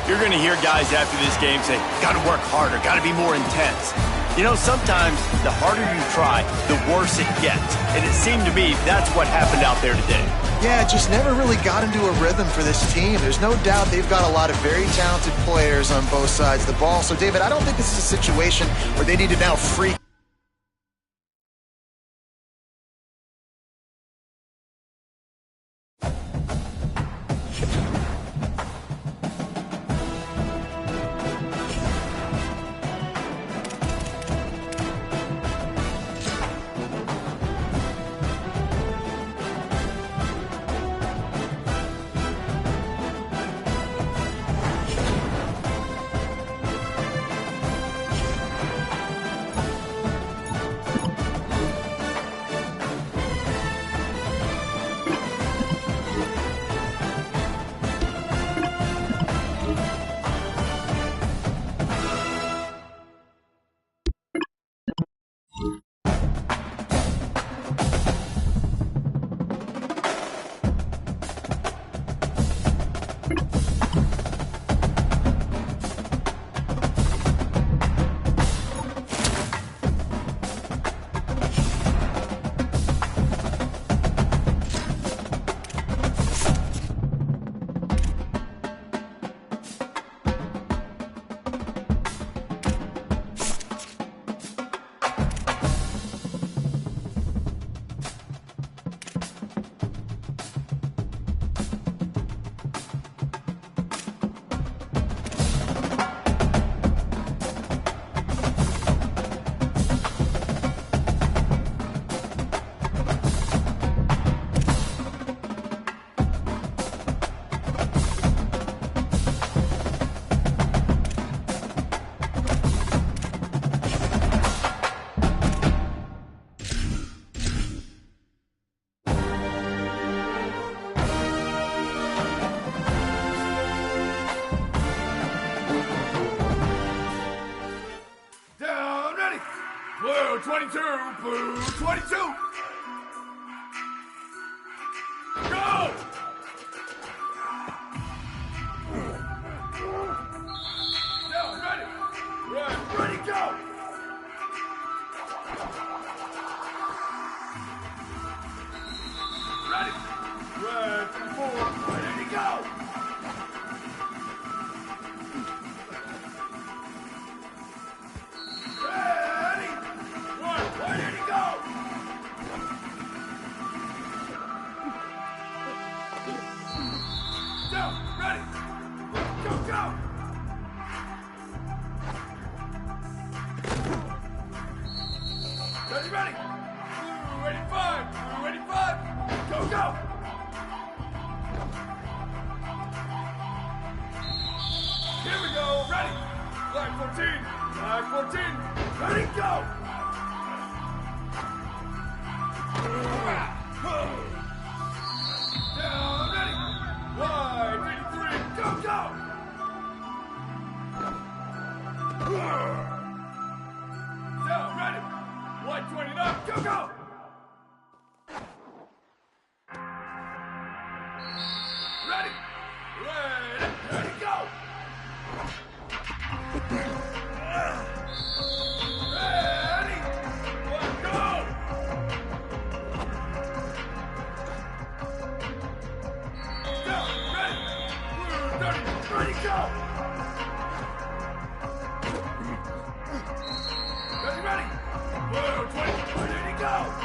You're going to hear guys after this game say, got to work harder, got to be more intense. You know, sometimes the harder you try, the worse it gets. And it seemed to me that's what happened out there today. Yeah, it just never really got into a rhythm for this team. There's no doubt they've got a lot of very talented players on both sides of the ball. So, David, I don't think this is a situation where they need to now freak. Blue 22, blue 22. Go! Down, ready. Red, ready, go! Ready. Red 24, ready to go! Ready? Blue 85, blue 85, go, go! Here we go, ready! Flag 14, ready, go! Down, ready! Wide 83, go, go! Down, ready! White 29, go, go! Ready, ready, go! Ready, one, go! Down, ready, blue 30, ready, go! Ready, ready! Blue 20, ready to go!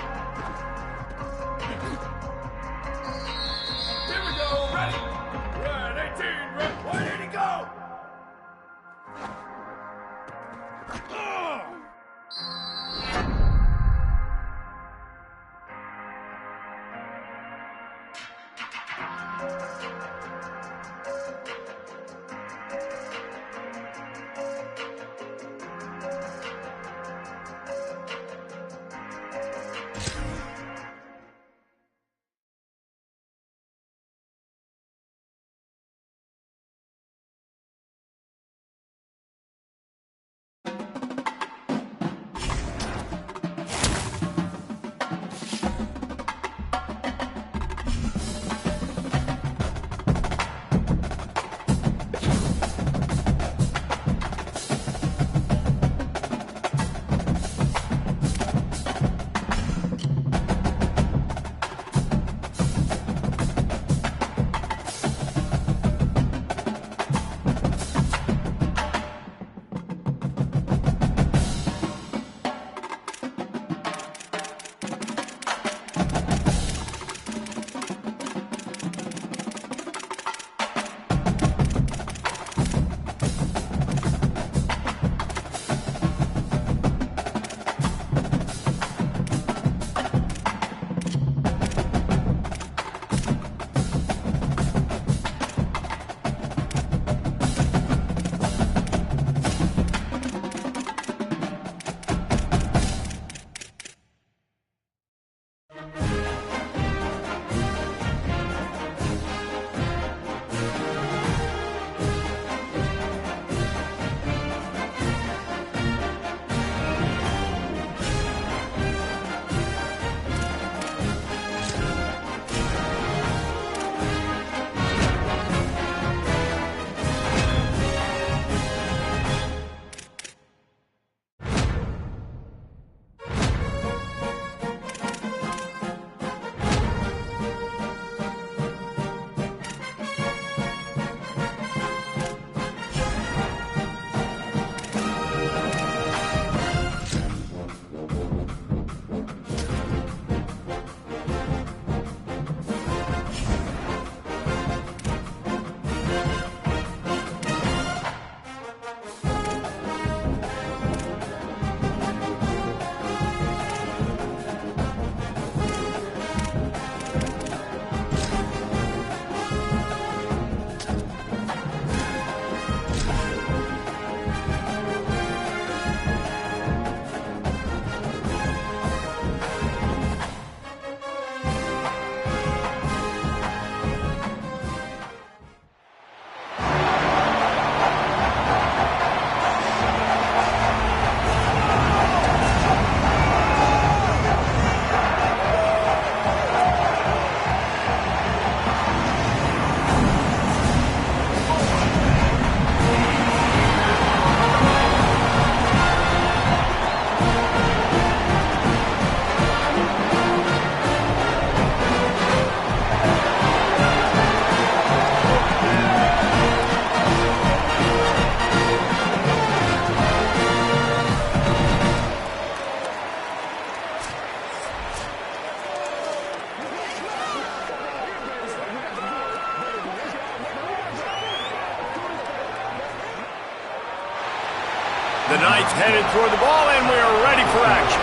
Knights headed toward the ball, and we are ready for action.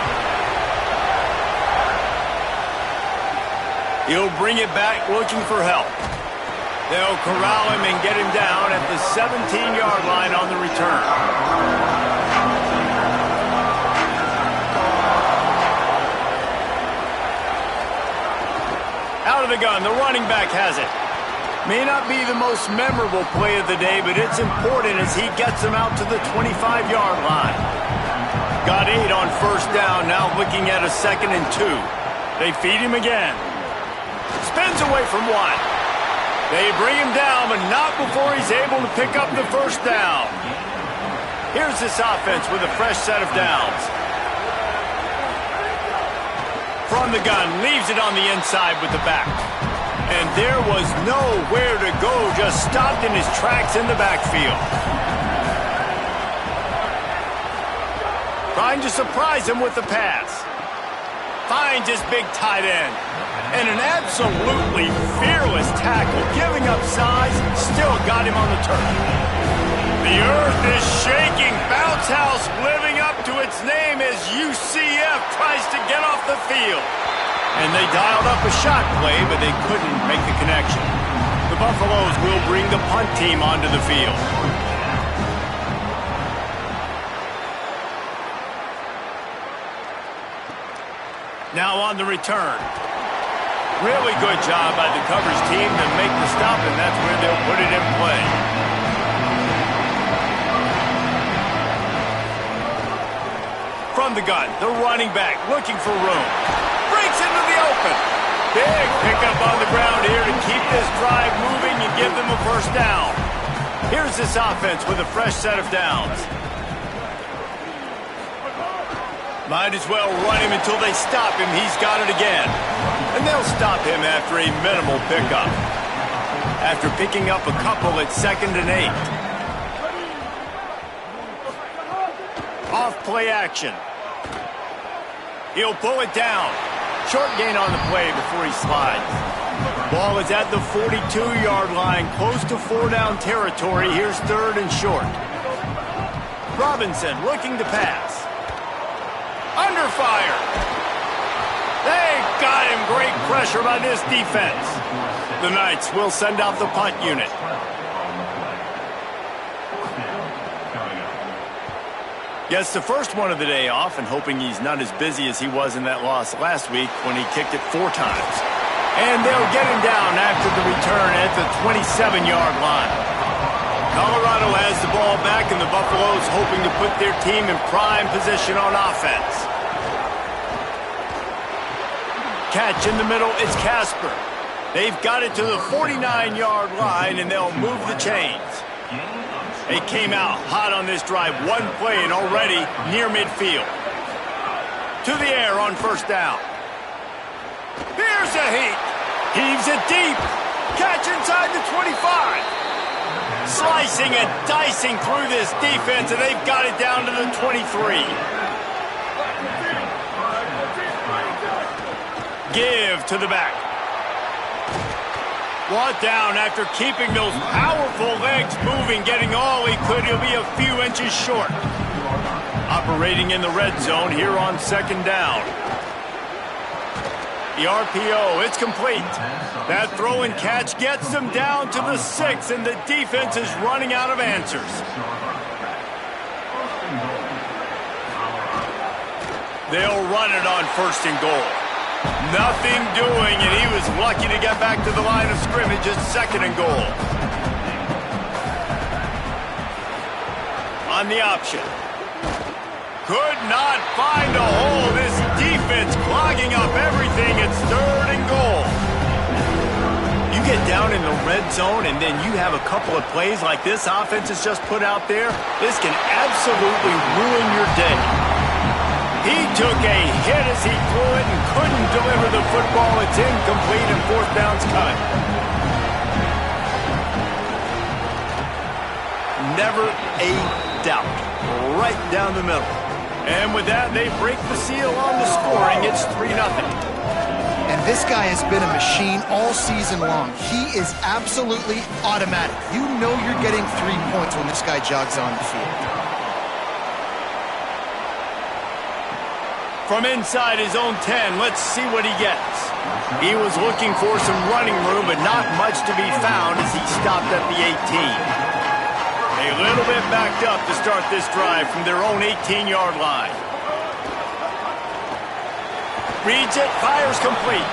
He'll bring it back looking for help. They'll corral him and get him down at the 17-yard line on the return. Out of the gun, the running back has it. May not be the most memorable play of the day, but it's important as he gets them out to the 25-yard line. Got 8 on first down, now looking at a 2nd and 2. They feed him again. Spins away from 1. They bring him down, but not before he's able to pick up the first down. Here's this offense with a fresh set of downs. From the gun, leaves it on the inside with the back. And there was nowhere to go, just stopped in his tracks in the backfield. Trying to surprise him with the pass. Finds his big tight end. And an absolutely fearless tackle, giving up size, still got him on the turf. The earth is shaking. Bounce House living up to its name as UCF tries to get off the field. And they dialed up a shot play, but they couldn't make the connection. The Buffaloes will bring the punt team onto the field. Now on the return. Really good job by the coverage team to make the stop, and that's where they'll put it in play. From the gun, the running back looking for room. Breaks into the open. Big pickup on the ground here to keep this drive moving and give them a first down. Here's this offense with a fresh set of downs. Might as well run him until they stop him. He's got it again. And they'll stop him after a minimal pickup. After picking up a couple at 2nd and 8. Off play action. He'll pull it down. Short gain on the play before he slides. Ball is at the 42-yard line, close to 4-down territory. Here's 3rd and short. Robinson looking to pass. Under fire. They got him. Great pressure by this defense. The Knights will send out the punt unit. Gets the first one of the day off and hoping he's not as busy as he was in that loss last week when he kicked it 4 times. And they'll get him down after the return at the 27-yard line. Colorado has the ball back, and the Buffaloes hoping to put their team in prime position on offense. Catch in the middle, it's Casper. They've got it to the 49-yard line, and they'll move the chains. They came out hot on this drive, 1 play and already near midfield. To the air on first down. Here's a heat. Heaves it deep. Catch inside the 25. Slicing and dicing through this defense, and they've got it down to the 23. Give to the back. Brought down after keeping those powerful legs moving, getting all he could. He'll be a few inches short. Operating in the red zone here on 2nd down. The RPO, it's complete. That throw and catch gets them down to the 6, and the defense is running out of answers. They'll run it on 1st and goal. Nothing doing, and he was lucky to get back to the line of scrimmage at 2nd and goal. On the option. Could not find a hole. This defense clogging up everything. It's 3rd and goal. You get down in the red zone, and then you have a couple of plays like this offense has just put out there. This can absolutely ruin your day. He took a hit as he threw it and couldn't deliver the football. It's incomplete, and 4th down's cut. Never a doubt. Right down the middle. And with that, they break the seal on the scoring. It's 3-0. And this guy has been a machine all season long. He is absolutely automatic. You know you're getting 3 points when this guy jogs on the field. From inside his own 10, let's see what he gets. He was looking for some running room, but not much to be found as he stopped at the 18. A little bit backed up to start this drive from their own 18-yard line. Reads it, fires complete.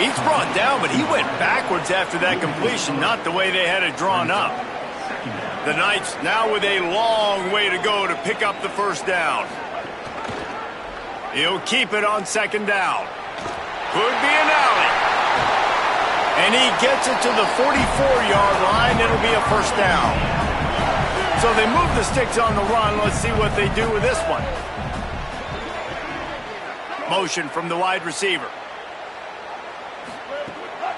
He's brought down, but he went backwards after that completion, not the way they had it drawn up. The Knights now with a long way to go to pick up the first down. He'll keep it on second down. Could be an alley. And he gets it to the 44-yard line. It'll be a first down. So they move the sticks on the run. Let's see what they do with this one. Motion from the wide receiver.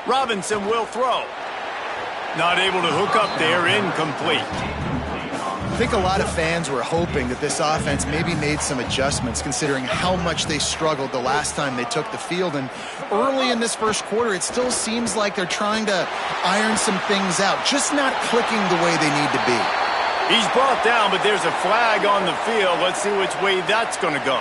Robinson will throw. Not able to hook up there, incomplete. I think a lot of fans were hoping that this offense maybe made some adjustments considering how much they struggled the last time they took the field. And early in this first quarter, it still seems like they're trying to iron some things out, just not clicking the way they need to be. He's brought down, but there's a flag on the field. Let's see which way that's going to go.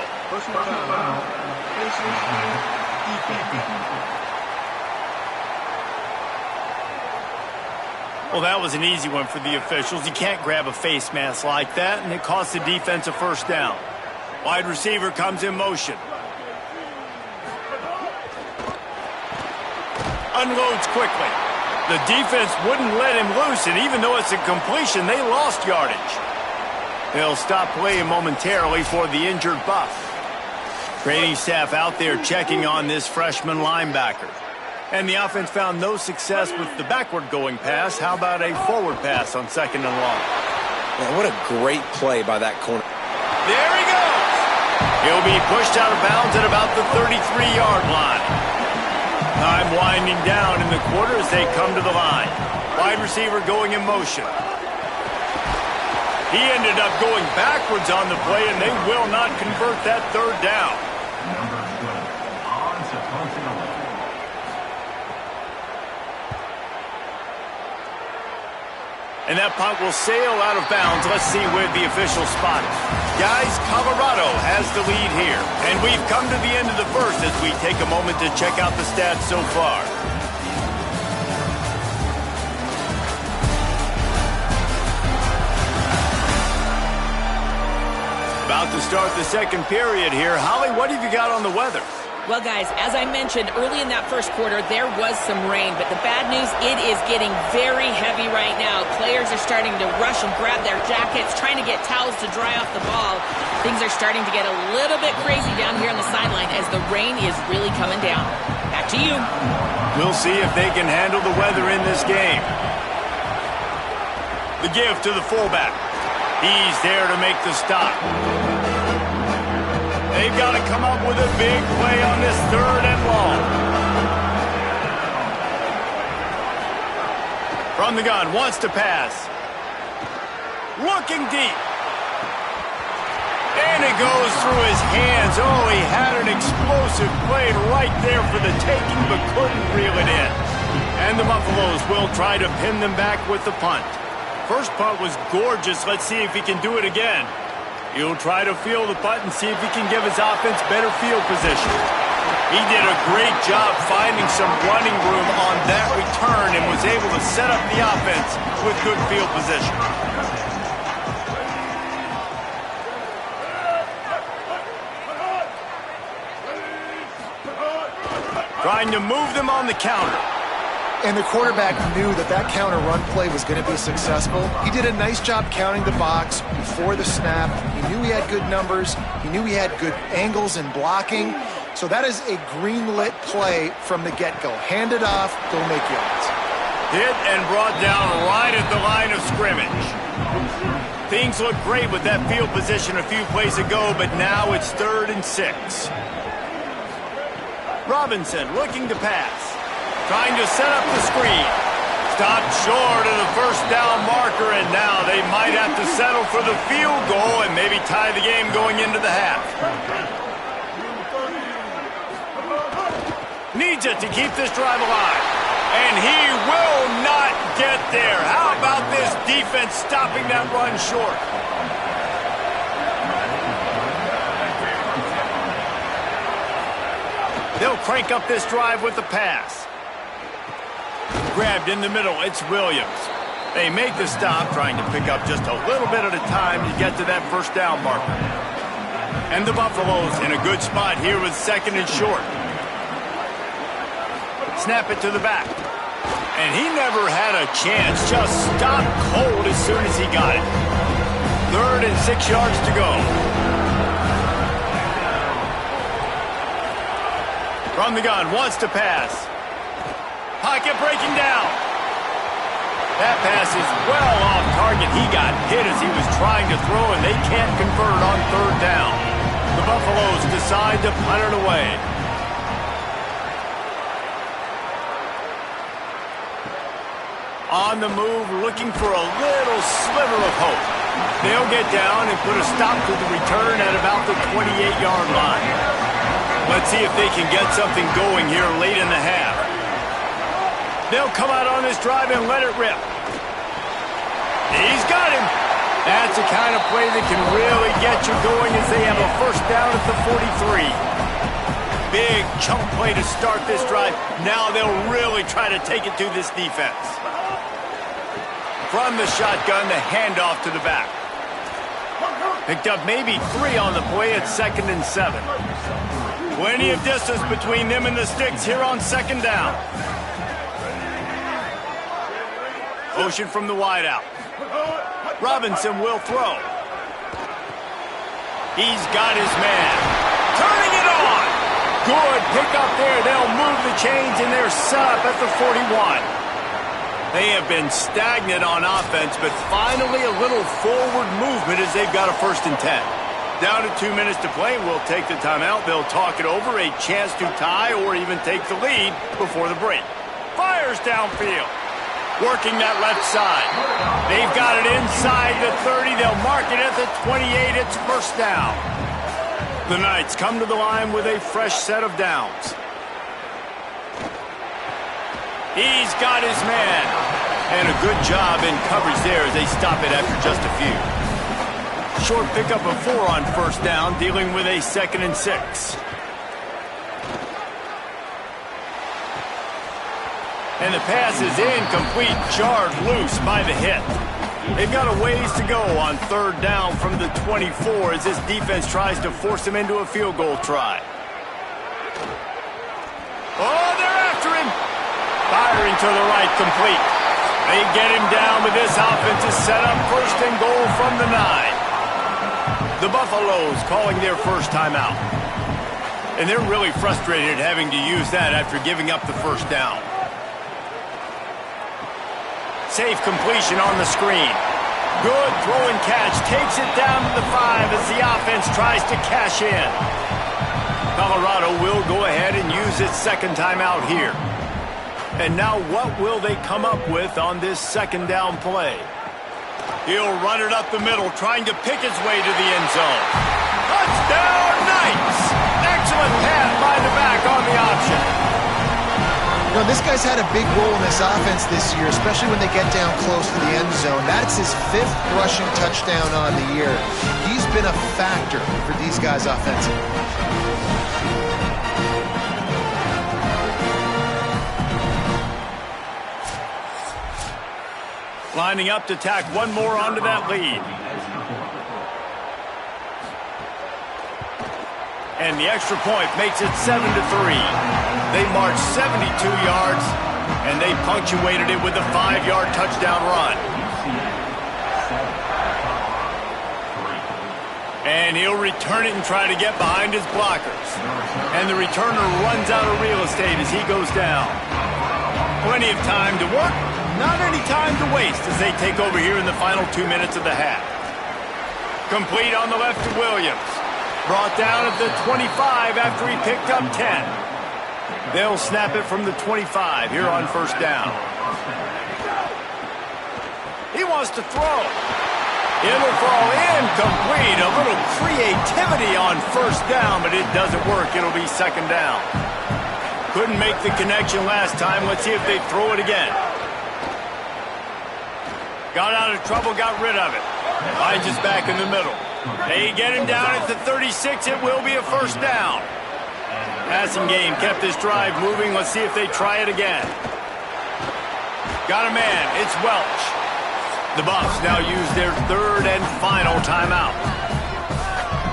Well, that was an easy one for the officials. You can't grab a face mask like that, and it costs the defense a first down. Wide receiver comes in motion. Unloads quickly. The defense wouldn't let him loose, and even though it's a completion, they lost yardage. They'll stop playing momentarily for the injured Buff. Training staff out there checking on this freshman linebacker. And the offense found no success with the backward-going pass. How about a forward pass on second and long? Man, what a great play by that corner. There he goes! He'll be pushed out of bounds at about the 33-yard line. Time winding down in the quarter as they come to the line. Wide receiver going in motion. He ended up going backwards on the play, and they will not convert that third down. And that punt will sail out of bounds. Let's see where the officials spot it. Guys, Colorado has the lead here. And we've come to the end of the first as we take a moment to check out the stats so far. About to start the second period here. Holly, what have you got on the weather? Well, guys, as I mentioned early in that first quarter, there was some rain. But the bad news, it is getting very heavy right now. Players are starting to rush and grab their jackets, trying to get towels to dry off the ball. Things are starting to get a little bit crazy down here on the sideline as the rain is really coming down. Back to you. We'll see if they can handle the weather in this game. The give to the fullback. He's there to make the stop. They've got to come up with a big play on this third and long. From the gun, wants to pass. Looking deep. And it goes through his hands. Oh, he had an explosive play right there for the taking, but couldn't reel it in. And the Buffaloes will try to pin them back with the punt. First punt was gorgeous. Let's see if he can do it again. He'll try to field the punt and see if he can give his offense better field position. He did a great job finding some running room on that return and was able to set up the offense with good field position. Trying to move them on the counter. And the quarterback knew that that counter run play was going to be successful. He did a nice job counting the box before the snap. He knew he had good numbers. He knew he had good angles and blocking. So that is a green-lit play from the get-go. Hand it off, go make yards. Hit and brought down right at the line of scrimmage. Things look great with that field position a few plays ago, but now it's 3rd and 6. Robinson looking to pass. Trying to set up the screen. Stopped short of the first down marker, and now they might have to settle for the field goal and maybe tie the game going into the half. Needs it to keep this drive alive. And he will not get there. How about this defense stopping that run short? They'll crank up this drive with the pass. Grabbed in the middle, it's Williams. They make the stop, trying to pick up just a little bit at a time to get to that first down marker. And the Buffaloes in a good spot here with second and short. Snap it to the back. And he never had a chance, just stopped cold as soon as he got it. 3rd and 6 yards to go. From the gun, wants to pass. Pocket breaking down. That pass is well off target. He got hit as he was trying to throw, and they can't convert on 3rd down. The Buffaloes decide to punt it away. On the move, looking for a little sliver of hope. They'll get down and put a stop to the return at about the 28-yard line. Let's see if they can get something going here late in the half. They'll come out on this drive and let it rip. He's got him. That's the kind of play that can really get you going as they have a first down at the 43. Big chunk play to start this drive. Now they'll really try to take it to this defense. From the shotgun, the handoff to the back. Picked up maybe 3 on the play at 2nd and 7. Plenty of distance between them and the sticks here on 2nd down. Motion from the wideout. Robinson will throw. He's got his man. Turning it on. Good pick up there. They'll move the chains, and they're set up at the 41. They have been stagnant on offense, but finally a little forward movement as they've got a 1st and 10. Down to 2 minutes to play. We'll take the timeout. They'll talk it over. A chance to tie or even take the lead before the break. Fires downfield. Working that left side. They've got it inside the 30. They'll mark it at the 28. It's first down. The Knights come to the line with a fresh set of downs. He's got his man. And a good job in coverage there as they stop it after just a few. Short pickup of 4 on 1st down, dealing with a 2nd and 6. And the pass is incomplete, jarred loose by the hit. They've got a ways to go on 3rd down from the 24 as this defense tries to force them into a field goal try. Oh, they're after him. Firing to the right, complete. They get him down, but this offense is set up 1st and goal from the 9. The Buffaloes calling their first timeout. And they're really frustrated having to use that after giving up the 1st down. Safe completion on the screen. Good throw and catch. Takes it down to the 5 as the offense tries to cash in. Colorado will go ahead and use its 2nd timeout here. And now what will they come up with on this 2nd down play? He'll run it up the middle, trying to pick his way to the end zone. Touchdown, Knights! Excellent pass by the back on the option. You know, this guy's had a big role in this offense this year, especially when they get down close to the end zone. That's his 5th rushing touchdown on the year. He's been a factor for these guys offensively. Lining up to tack one more onto that lead. And the extra point makes it 7-3. They marched 72 yards, and they punctuated it with a 5-yard touchdown run. And he'll return it and try to get behind his blockers. And the returner runs out of real estate as he goes down. Plenty of time to work, not any time to waste as they take over here in the final 2 minutes of the half. Complete on the left to Williams. Brought down at the 25 after he picked up 10. They'll snap it from the 25 here on 1st down. He wants to throw. It'll fall incomplete. A little creativity on 1st down, but it doesn't work. It'll be 2nd down. Couldn't make the connection last time. Let's see if they throw it again. Got out of trouble, got rid of it. Finds us back in the middle. They get him down at the 36. It will be a 1st down. passing game kept this drive moving. Let's see if they try it again. Got a man. It's Welch. The Buffs now use their third and final timeout.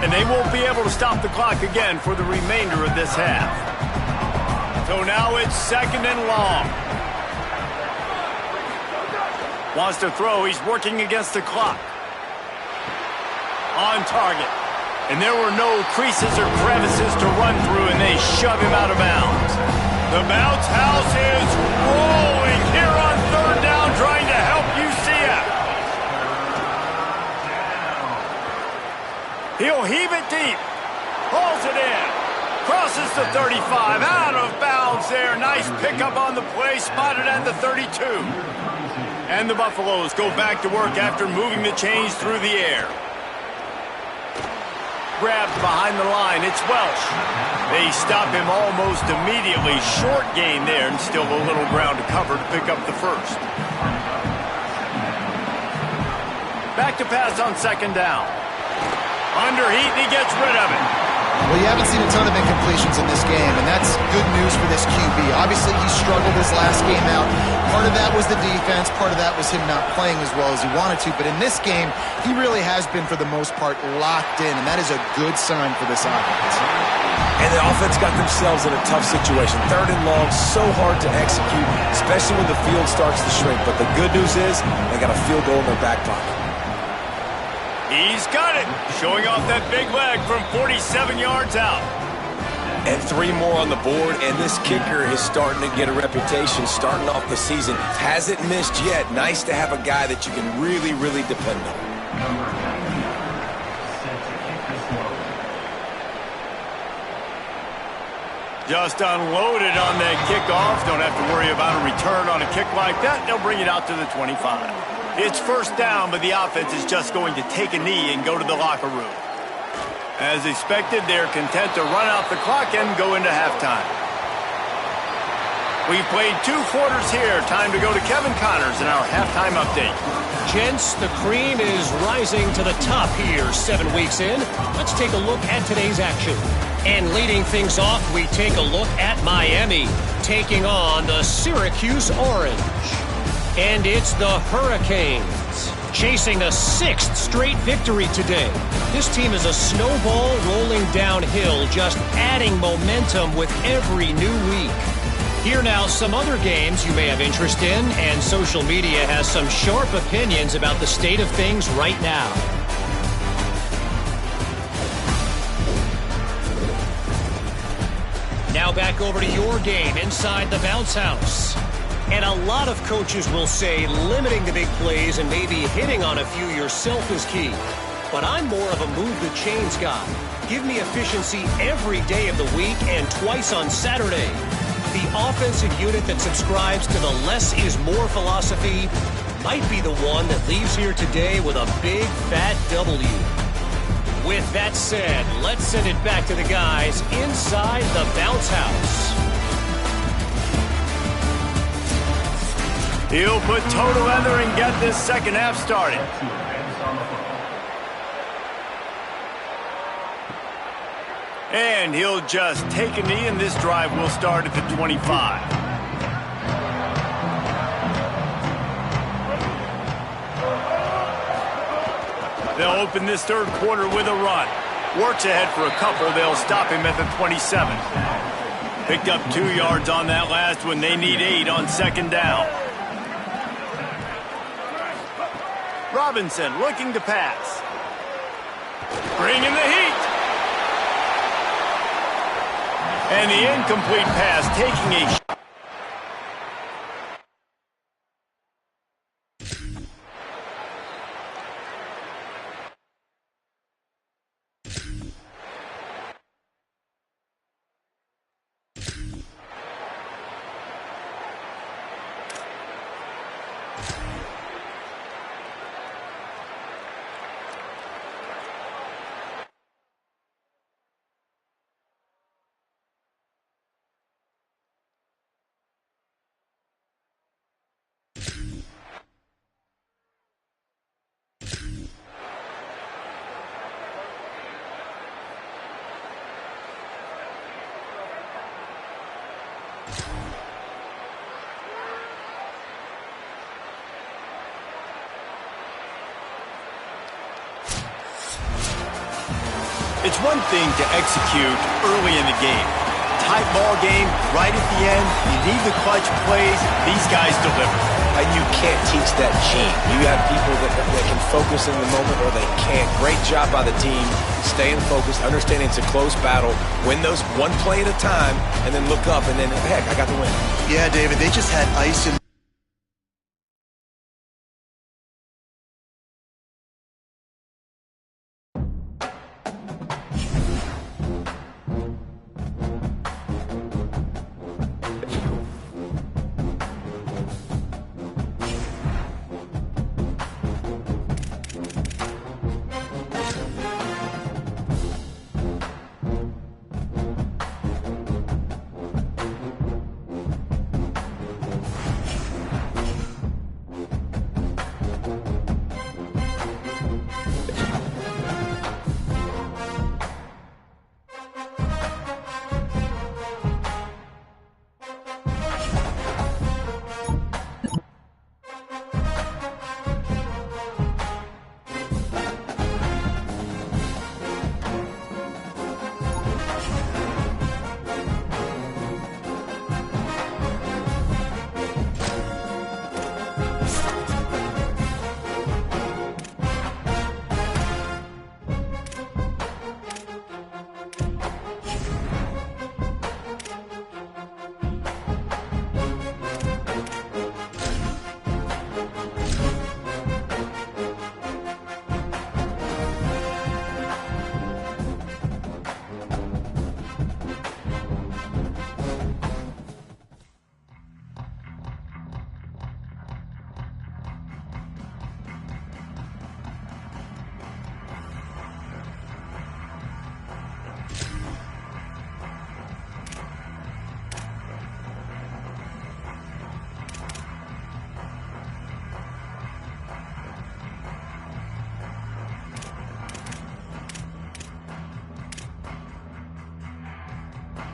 And they won't be able to stop the clock again for the remainder of this half. So now it's second and long. Wants to throw. He's working against the clock. On target. And there were no creases or crevices to run through, and they shove him out of bounds. The bounce house is rolling here on third down, trying to help UCF. He'll heave it deep. Hauls it in. Crosses the 35. Out of bounds there. Nice pickup on the play. Spotted at the 32. And the Buffaloes go back to work after moving the chains through the air. Grabbed behind the line. It's Welch. They stop him almost immediately. Short gain there, and still a little ground to cover to pick up the first. Back to pass on second down. Under heat, and he gets rid of it. Well, you haven't seen a ton of incompletions in this game, and that's good news for this QB. Obviously, he struggled his last game out. Part of that was the defense. Part of that was him not playing as well as he wanted to. But in this game, he really has been, for the most part, locked in, and that is a good sign for this offense. And the offense got themselves in a tough situation. Third and long, so hard to execute, especially when the field starts to shrink. But the good news is they got a field goal in their back pocket. He's got it, showing off that big leg from 47 yards out. And 3 more on the board, and this kicker is starting to get a reputation starting off the season. Hasn't missed yet. Nice to have a guy that you can really, really depend on. Just unloaded on that kickoff. Don't have to worry about a return on a kick like that. They'll bring it out to the 25. It's first down, but the offense is just going to take a knee and go to the locker room. As expected, they're content to run out the clock and go into halftime. We've played 2 quarters here. Time to go to Kevin Connors in our halftime update. Gents, the cream is rising to the top here 7 weeks in. Let's take a look at today's action. And leading things off, we take a look at Miami taking on the Syracuse Orange. And it's the Hurricanes chasing a 6th straight victory today. This team is a snowball rolling downhill, just adding momentum with every new week. Here now, some other games you may have interest in, and social media has some sharp opinions about the state of things right now. Now back over to your game inside the bounce house. And a lot of coaches will say limiting the big plays and maybe hitting on a few yourself is key. But I'm more of a move the chains guy. Give me efficiency every day of the week and twice on Saturday. The offensive unit that subscribes to the less is more philosophy might be the one that leaves here today with a big fat W. With that said, let's send it back to the guys inside the bounce house. He'll put toe to leather and get this second half started. And he'll just take a knee, and this drive will start at the 25. They'll open this third quarter with a run. Works ahead for a couple. They'll stop him at the 27. Picked up 2 yards on that last one. They need 8 on second down. Robinson looking to pass. Bringing the heat. And the incomplete pass taking a It's one thing to execute early in the game. Tight ball game, right at the end, you need the clutch plays. These guys deliver. And you can't teach that gene. You have people that can focus in the moment or they can't. Great job by the team, staying focused, understanding it's a close battle, win those one play at a time, and then look up and then, heck, I got the win. Yeah, David, they just had ice in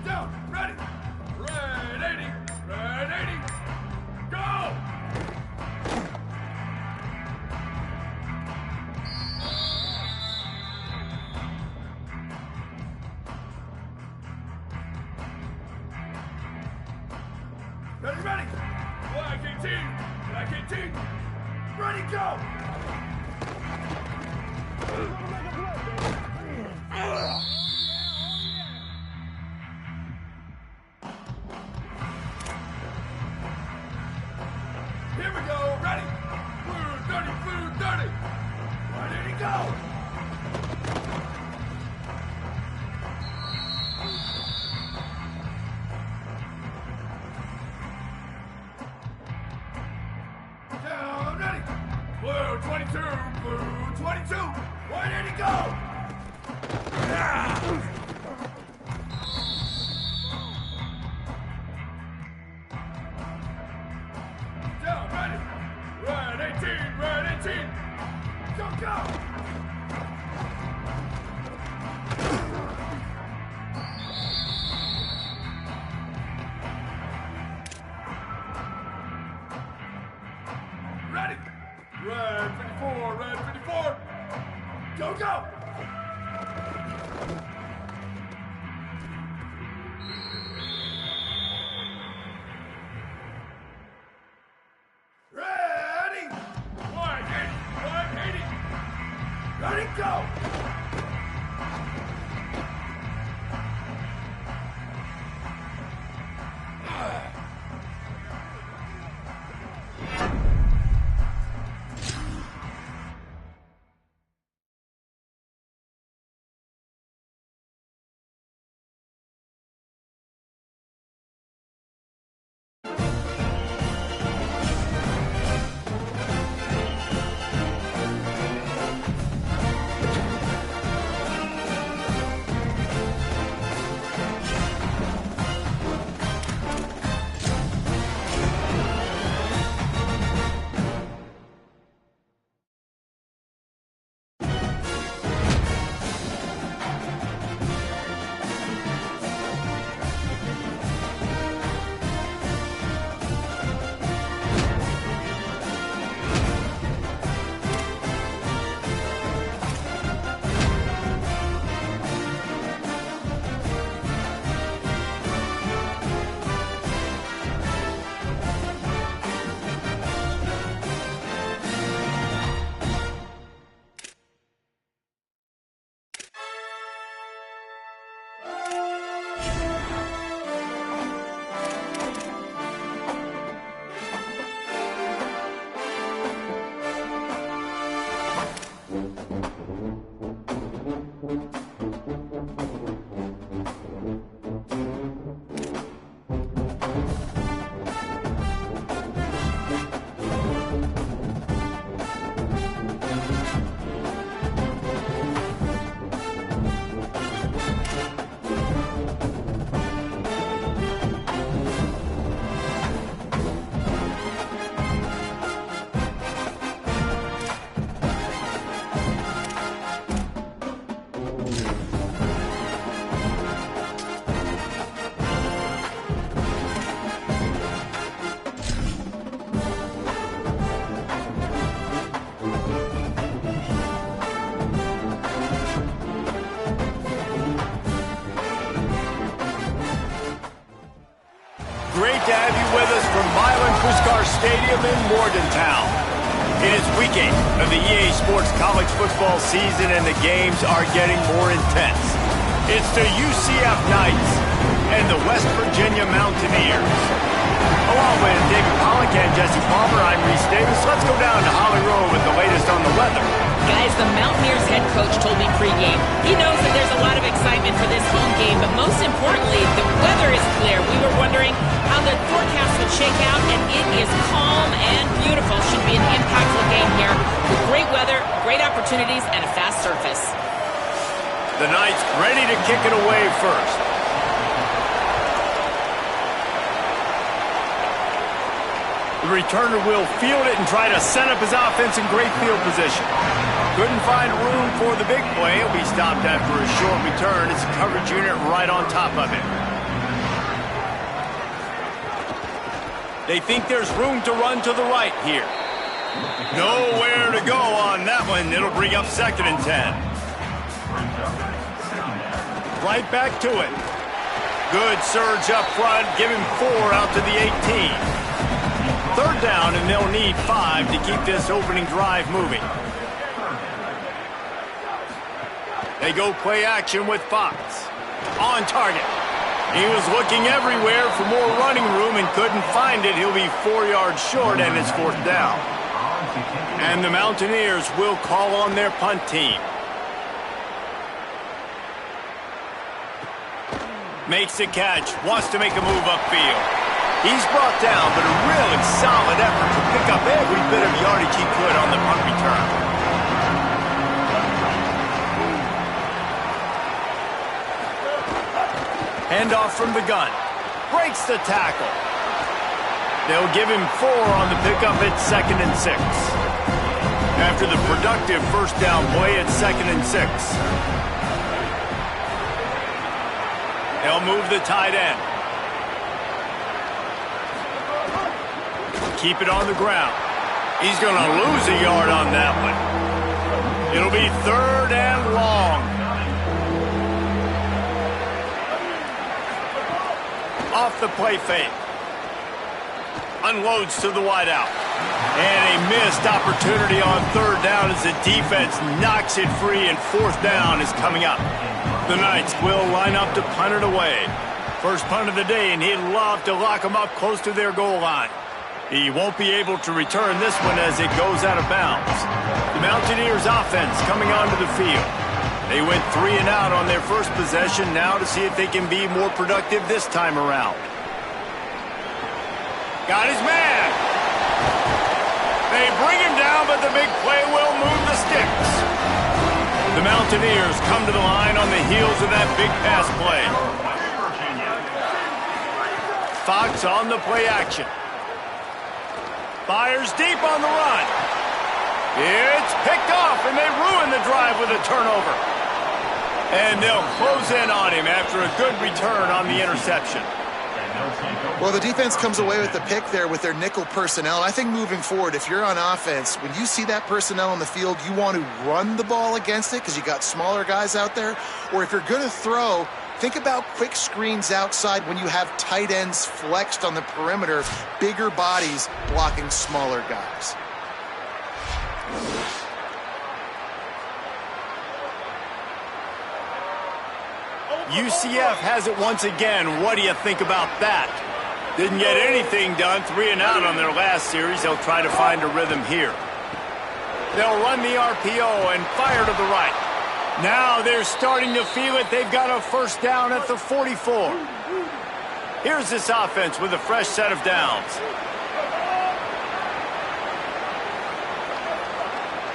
Down, ready. Red 80, red 80. Go! Ready, ready. Black 18, black 18. Ready, go! Here we go, ready? Blue 30. Why did he go? Down, ready? Blue 22, blue 22. Why did he go? Ah! Down, ready? Red 18. Go, go! Ready? Red 54. Go, go! Ready? 180. Ready, go! great to have you with us from Milan Puskar Stadium in Morgantown. It is week 8 of the EA Sports college football season, and the games are getting more intense. It's the UCF Knights and the West Virginia Mountaineers. Along with David Pollack and Jesse Palmer, I'm Reese Davis. Let's go down to Holly Rowe with the latest on the weather. Guys, the Mountaineers head coach told me pregame he knows that there's a lot of excitement for this home game, but most importantly, the weather is clear. We were wondering how the forecast would shake out, and it is calm and beautiful. Should be an impactful game here with great weather, great opportunities, and a fast surface. The Knights ready to kick it away first. The returner will field it and try to set up his offense in great field position. Couldn't find room for the big play. He'll be stopped after a short return. It's a coverage unit right on top of him. They think there's room to run to the right here. Nowhere to go on that one. It'll bring up 2nd and 10. Right back to it. Good surge up front. Give him 4 out to the 18. 3rd down, and they'll need 5 to keep this opening drive moving. They go play action with Fox. On target. He was looking everywhere for more running room and couldn't find it. He'll be 4 yards short, and it's 4th down. And the Mountaineers will call on their punt team. Makes the catch. Wants to make a move upfield. He's brought down, but a really solid effort to pick up every bit of yardage he could on the punt return. Handoff from the gun. Breaks the tackle. They'll give him 4 on the pickup at 2nd and 6. After the productive 1st down play at 2nd and 6. They'll move the tight end. Keep it on the ground. He's going to lose a yard on that one. It'll be 3rd and long. Off the play fake. Unloads to the wideout. And a missed opportunity on 3rd down as the defense knocks it free, and 4th down is coming up. The Knights will line up to punt it away. First punt of the day, and he'd love to lock them up close to their goal line. He won't be able to return this one as it goes out of bounds. The Mountaineers offense coming onto the field. They went 3 and out on their first possession, now to see if they can be more productive this time around. Got his man. They bring him down, but the big play will move the sticks. The Mountaineers come to the line on the heels of that big pass play. Fox on the play action. Fires deep on the run. It's picked off, and they ruin the drive with a turnover. And they'll close in on him after a good return on the interception. Well, the defense comes away with the pick there with their nickel personnel. I think moving forward, if you're on offense, when you see that personnel on the field, you want to run the ball against it because you got smaller guys out there. Or if you're going to throw, think about quick screens outside when you have tight ends flexed on the perimeter, bigger bodies blocking smaller guys. UCF has it once again. What do you think about that? Didn't get anything done. 3 and out on their last series. They'll try to find a rhythm here. They'll run the RPO and fire to the right. Now they're starting to feel it. They've got a 1st down at the 44. Here's this offense with a fresh set of downs.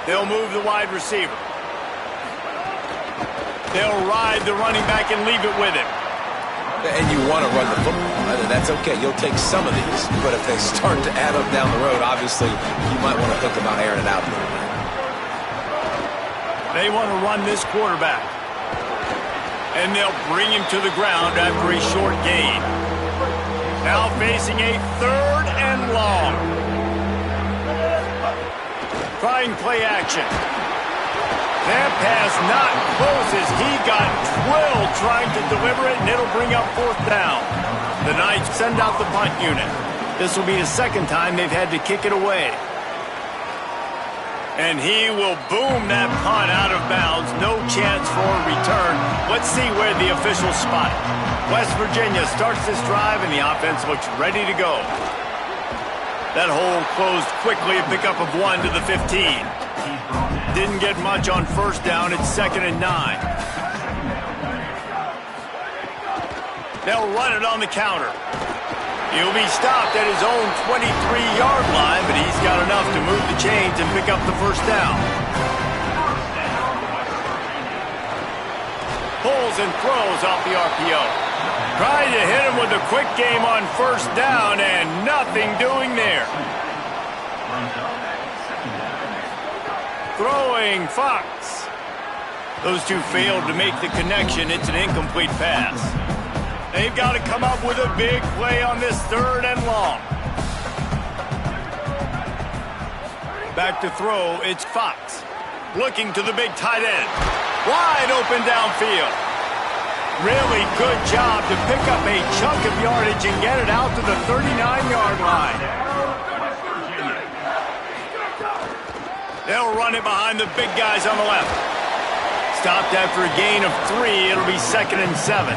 They'll move the wide receiver. They'll ride the running back and leave it with him. And you want to run the football. That's okay. You'll take some of these. But if they start to add up down the road, obviously, you might want to think about airing it out a little bit. They want to run this quarterback. And they'll bring him to the ground after a short gain. Now facing a 3rd and long. Trying play action. That pass not close as he got drilled trying to deliver it, and it'll bring up 4th down. The Knights send out the punt unit. This will be the second time they've had to kick it away. And he will boom that punt out of bounds. No chance for a return. Let's see where the officials spot it. West Virginia starts this drive, and the offense looks ready to go. That hole closed quickly, a pickup of 1 to the 15. Didn't get much on first down. It's 2nd and 9. They'll run it on the counter. He'll be stopped at his own 23-yard line, but he's got enough to move the chains and pick up the first down. Pulls and throws off the RPO. Trying to hit him with a quick game on first down, and nothing doing there. Throwing Fox. Those two failed to make the connection. It's an incomplete pass. They've got to come up with a big play on this 3rd and long. Back to throw, it's Fox. Looking to the big tight end. Wide open downfield. Really good job to pick up a chunk of yardage and get it out to the 39-yard line. They'll run it behind the big guys on the left. Stopped after a gain of 3. It'll be 2nd and 7.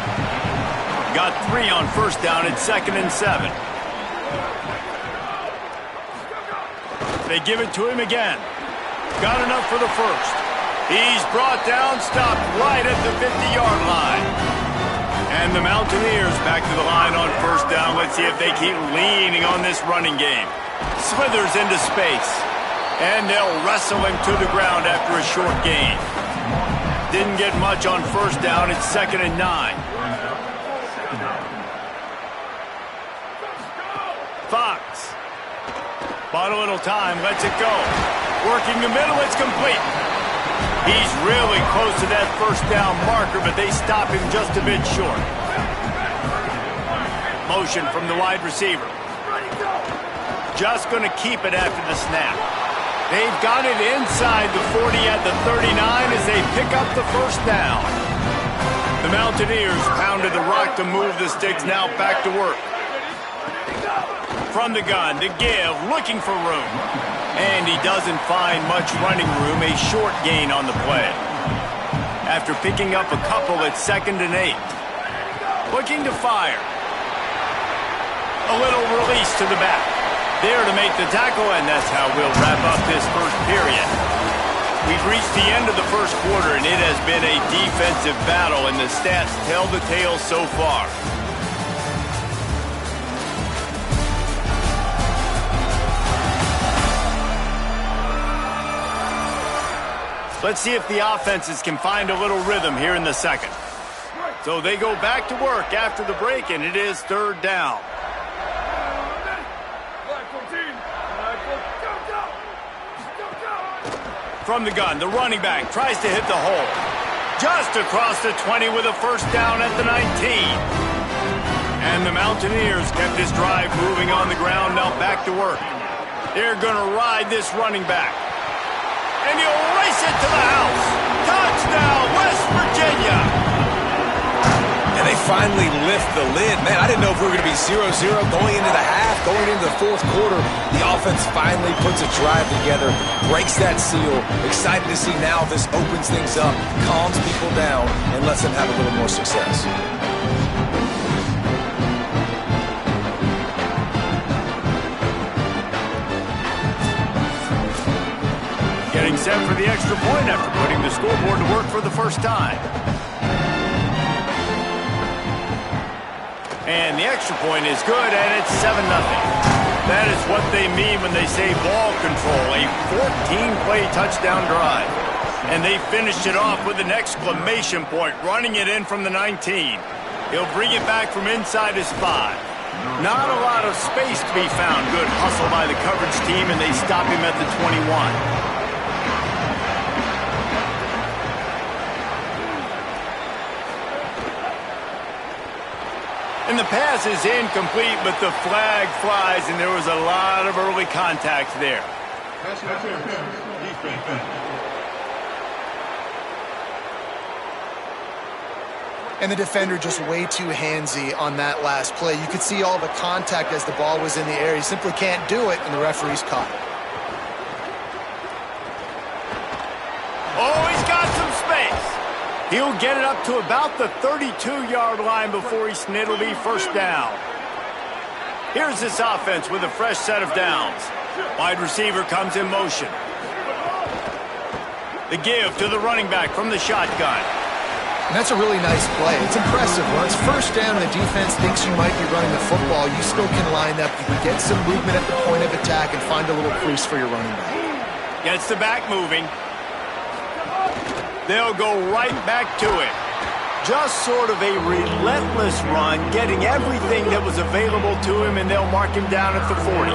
Got 3 on first down at 2nd and 7. They give it to him again. Got enough for the first. He's brought down, stopped right at the 50-yard line. And the Mountaineers back to the line on first down. Let's see if they keep leaning on this running game. Slithers into space. And they'll wrestle him to the ground after a short gain. Didn't get much on first down. It's 2nd and 9. Fox. Bought a little time, lets it go. Working the middle, it's complete. He's really close to that first down marker, but they stop him just a bit short. Motion from the wide receiver. Just going to keep it after the snap. They've got it inside the 40 at the 39 as they pick up the first down. The Mountaineers pounded the rock to move the sticks, now back to work. From the gun to give, looking for room. And he doesn't find much running room, a short gain on the play. After picking up a couple at 2nd and 8. Looking to fire. A little release to the back. There to make the tackle, and that's how we'll wrap up this first period. We've reached the end of the first quarter, and it has been a defensive battle, and the stats tell the tale so far. Let's see if the offenses can find a little rhythm here in the second. So they go back to work after the break, and it is 3rd down. From the gun, the running back tries to hit the hole. Just across the 20 with a first down at the 19. And the Mountaineers kept this drive moving on the ground, now back to work. They're going to ride this running back. And he'll race it to the house. Touchdown, West Virginia. And they finally lift the lid. Man, I didn't know if we were going to be 0-0 going into the half, going into the 4th quarter. The offense finally puts a drive together, breaks that seal. Excited to see now this opens things up, calms people down, and lets them have a little more success. Getting set for the extra point after putting the scoreboard to work for the first time. And the extra point is good, and it's 7-0. That is what they mean when they say ball control, a 14-play touchdown drive. And they finished it off with an exclamation point, running it in from the 19. He'll bring it back from inside his 5. Not a lot of space to be found. Good hustle by the coverage team, and they stop him at the 21. And the pass is incomplete, but the flag flies, and there was a lot of early contact there. And the defender just way too handsy on that last play. You could see all the contact as the ball was in the air. He simply can't do it, and the referee's caught it. Oh, he's got some space. He'll get it up to about the 32-yard line before it'll be first down. Here's this offense with a fresh set of downs. Wide receiver comes in motion. The give to the running back from the shotgun. And that's a really nice play. It's impressive. When it's first down and the defense thinks you might be running the football, you still can line up. You can get some movement at the point of attack and find a little crease for your running back. Gets the back moving. They'll go right back to it. Just sort of a relentless run, getting everything that was available to him, and they'll mark him down at the 40.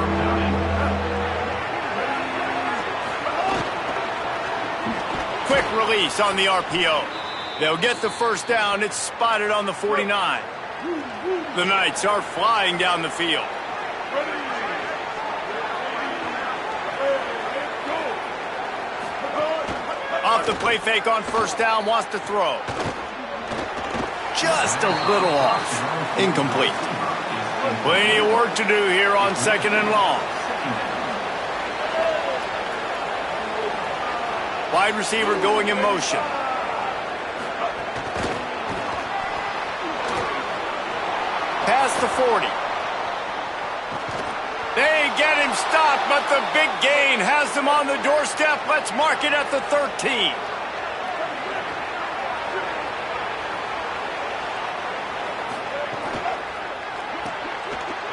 Quick release on the RPO. They'll get the first down. It's spotted on the 49. The Knights are flying down the field. Off the play fake on first down, wants to throw. Just a little off. Incomplete. Plenty of work to do here on second and long. Wide receiver going in motion. Past the 40. They get him stopped, but the big gain has them on the doorstep. Let's mark it at the 13.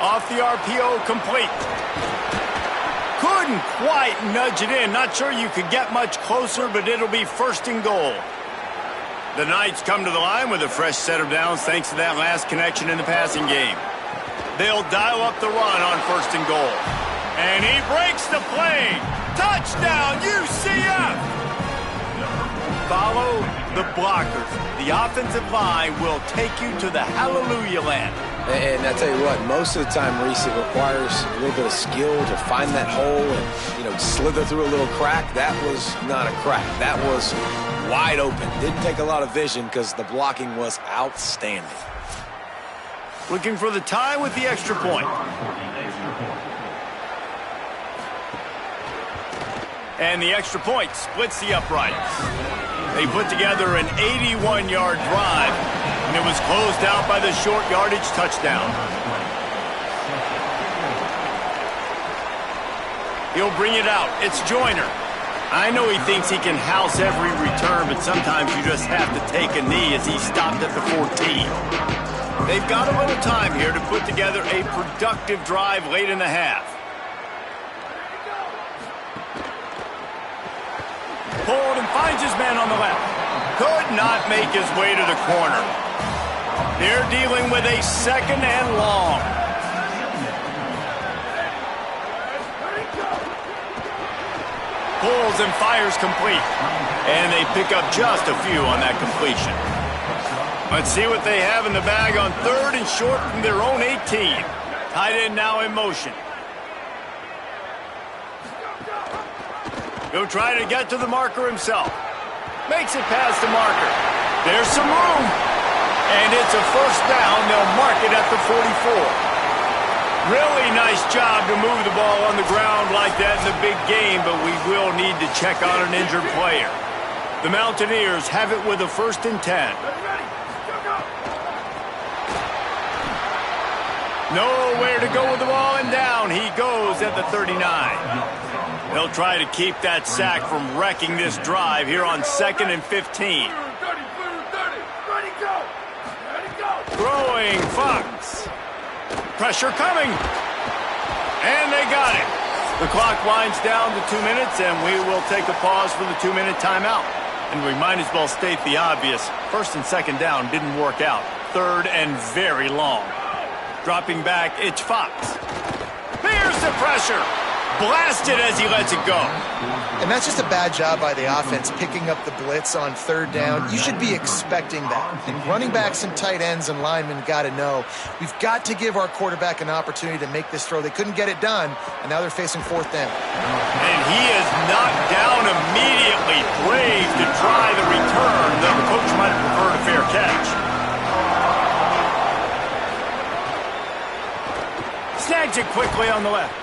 Off the RPO, complete. Couldn't quite nudge it in. Not sure you could get much closer, but it'll be first and goal. The Knights come to the line with a fresh set of downs thanks to that last connection in the passing game. They'll dial up the run on first and goal. And he breaks the play. Touchdown, UCF! Follow the blockers. The offensive line will take you to the hallelujah land. And I tell you what, most of the time, Reese, it requires a little bit of skill to find that hole and, slither through a little crack. That was not a crack. That was wide open. Didn't take a lot of vision because the blocking was outstanding. Looking for the tie with the extra point. And the extra point splits the uprights. They put together an 81-yard drive, and it was closed out by the short yardage touchdown. He'll bring it out. It's Joyner. I know he thinks he can house every return, but sometimes you just have to take a knee as he stopped at the 14. They've got a little time here to put together a productive drive late in the half. Pulled and finds his man on the left. Could not make his way to the corner. They're dealing with a second and long. Pulls and fires complete. And they pick up just a few on that completion. Let's see what they have in the bag on third and short from their own 18. Tight end now in motion. He'll try to get to the marker himself. Makes it past the marker. There's some room. And it's a first down. They'll mark it at the 44. Really nice job to move the ball on the ground like that in the big game, but we will need to check on an injured player. The Mountaineers have it with a first and 10. Nowhere to go with the ball, and down he goes at the 39. They'll try to keep that sack from wrecking this drive here on 2nd and 15. Throwing Fox. Pressure coming. And they got it. The clock winds down to 2 minutes, and we will take a pause for the 2-minute timeout. And we might as well state the obvious. First and second down didn't work out. Third and very long. Dropping back, it's Fox. Here's the pressure. Blasted as he lets it go. And that's just a bad job by the offense, picking up the blitz on third down. You should be expecting that. And running backs and tight ends and linemen got to know, we've got to give our quarterback an opportunity to make this throw. They couldn't get it done, and now they're facing fourth down. And he is knocked down immediately. Brave to try the return, though the coach might have preferred a fair catch. Snags it quickly on the left.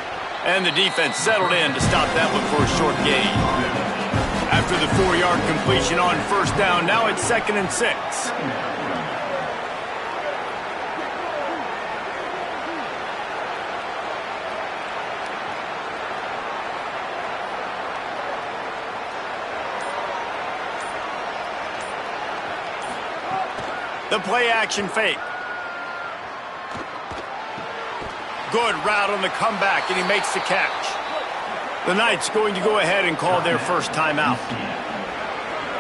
And the defense settled in to stop that one for a short gain. After the 4-yard completion on first down, now it's 2nd and 6. The play action fake. Good route on the comeback, and he makes the catch. The Knights going to go ahead and call their first timeout.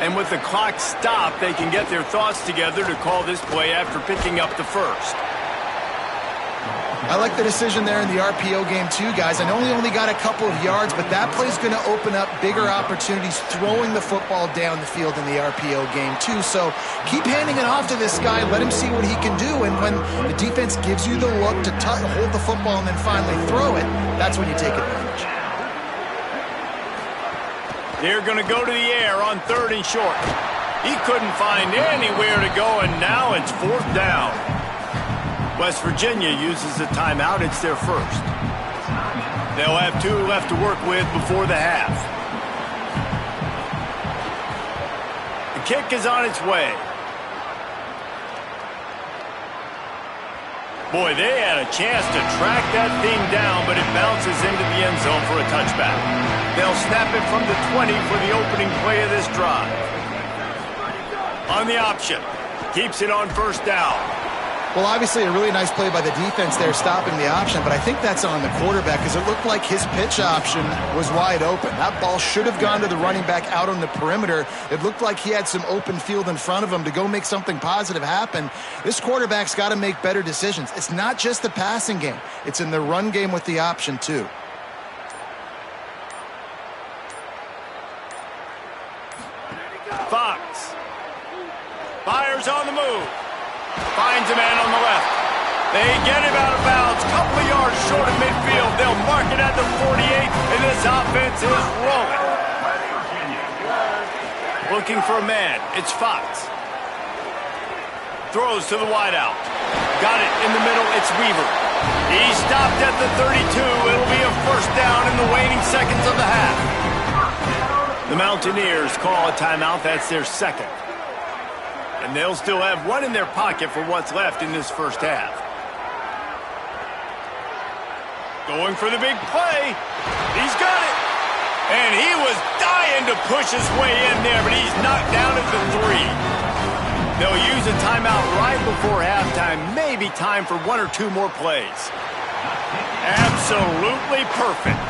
And with the clock stopped, they can get their thoughts together to call this play after picking up the first. I like the decision there in the RPO game too, guys. I know he only got a couple of yards, but that play's going to open up bigger opportunities throwing the football down the field in the RPO game too. So keep handing it off to this guy. Let him see what he can do. And when the defense gives you the look to hold the football and then finally throw it, that's when you take advantage. They're going to go to the air on 3rd and short. He couldn't find anywhere to go, and now it's 4th down. West Virginia uses a timeout. It's their first. They'll have 2 left to work with before the half. The kick is on its way. Boy, they had a chance to track that thing down, but it bounces into the end zone for a touchback. They'll snap it from the 20 for the opening play of this drive. On the option. Keeps it on first down. Well, obviously a really nice play by the defense there stopping the option, but I think that's on the quarterback because it looked like his pitch option was wide open. That ball should have gone to the running back out on the perimeter. It looked like he had some open field in front of him to go make something positive happen. This quarterback's got to make better decisions. It's not just the passing game. It's in the run game with the option too. Fox. Fires on the move. Finds a man on the left. They get him out of bounds. Couple of yards short of midfield. They'll mark it at the 48, and this offense is rolling. Looking for a man. It's Fox. Throws to the wideout. Got it in the middle. It's Weaver. He stopped at the 32. It'll be a first down in the waning seconds of the half. The Mountaineers call a timeout. That's their second. And they'll still have 1 in their pocket for what's left in this first half. Going for the big play. He's got it. And he was dying to push his way in there, but he's knocked down at the 3. They'll use a timeout right before halftime. Maybe time for 1 or 2 more plays. Absolutely perfect.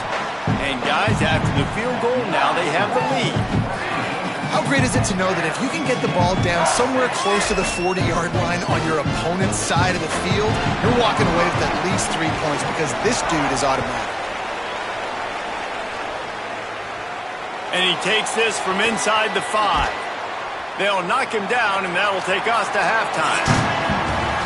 And guys, after the field goal, now they have the lead. How great is it to know that if you can get the ball down somewhere close to the 40-yard line on your opponent's side of the field, you're walking away with at least 3 points because this dude is automatic. And he takes this from inside the 5. They'll knock him down, and that'll take us to halftime.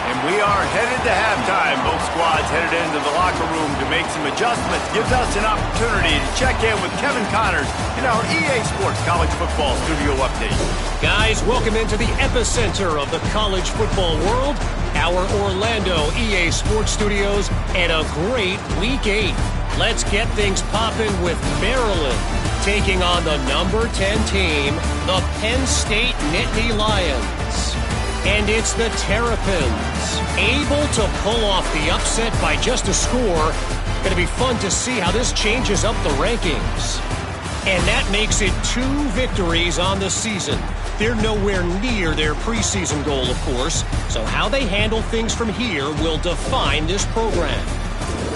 And we are headed to halftime. Both squads headed into the locker room to make some adjustments. Gives us an opportunity to check in with Kevin Connors in our EA Sports College Football Studio Update. Guys, welcome into the epicenter of the college football world, our Orlando EA Sports Studios, and a great Week 8. Let's get things popping with Maryland taking on the number 10 team, the Penn State Nittany Lions. And it's the Terrapins, able to pull off the upset by just a score. Going to be fun to see how this changes up the rankings. And that makes it 2 victories on the season. They're nowhere near their preseason goal, of course, so how they handle things from here will define this program.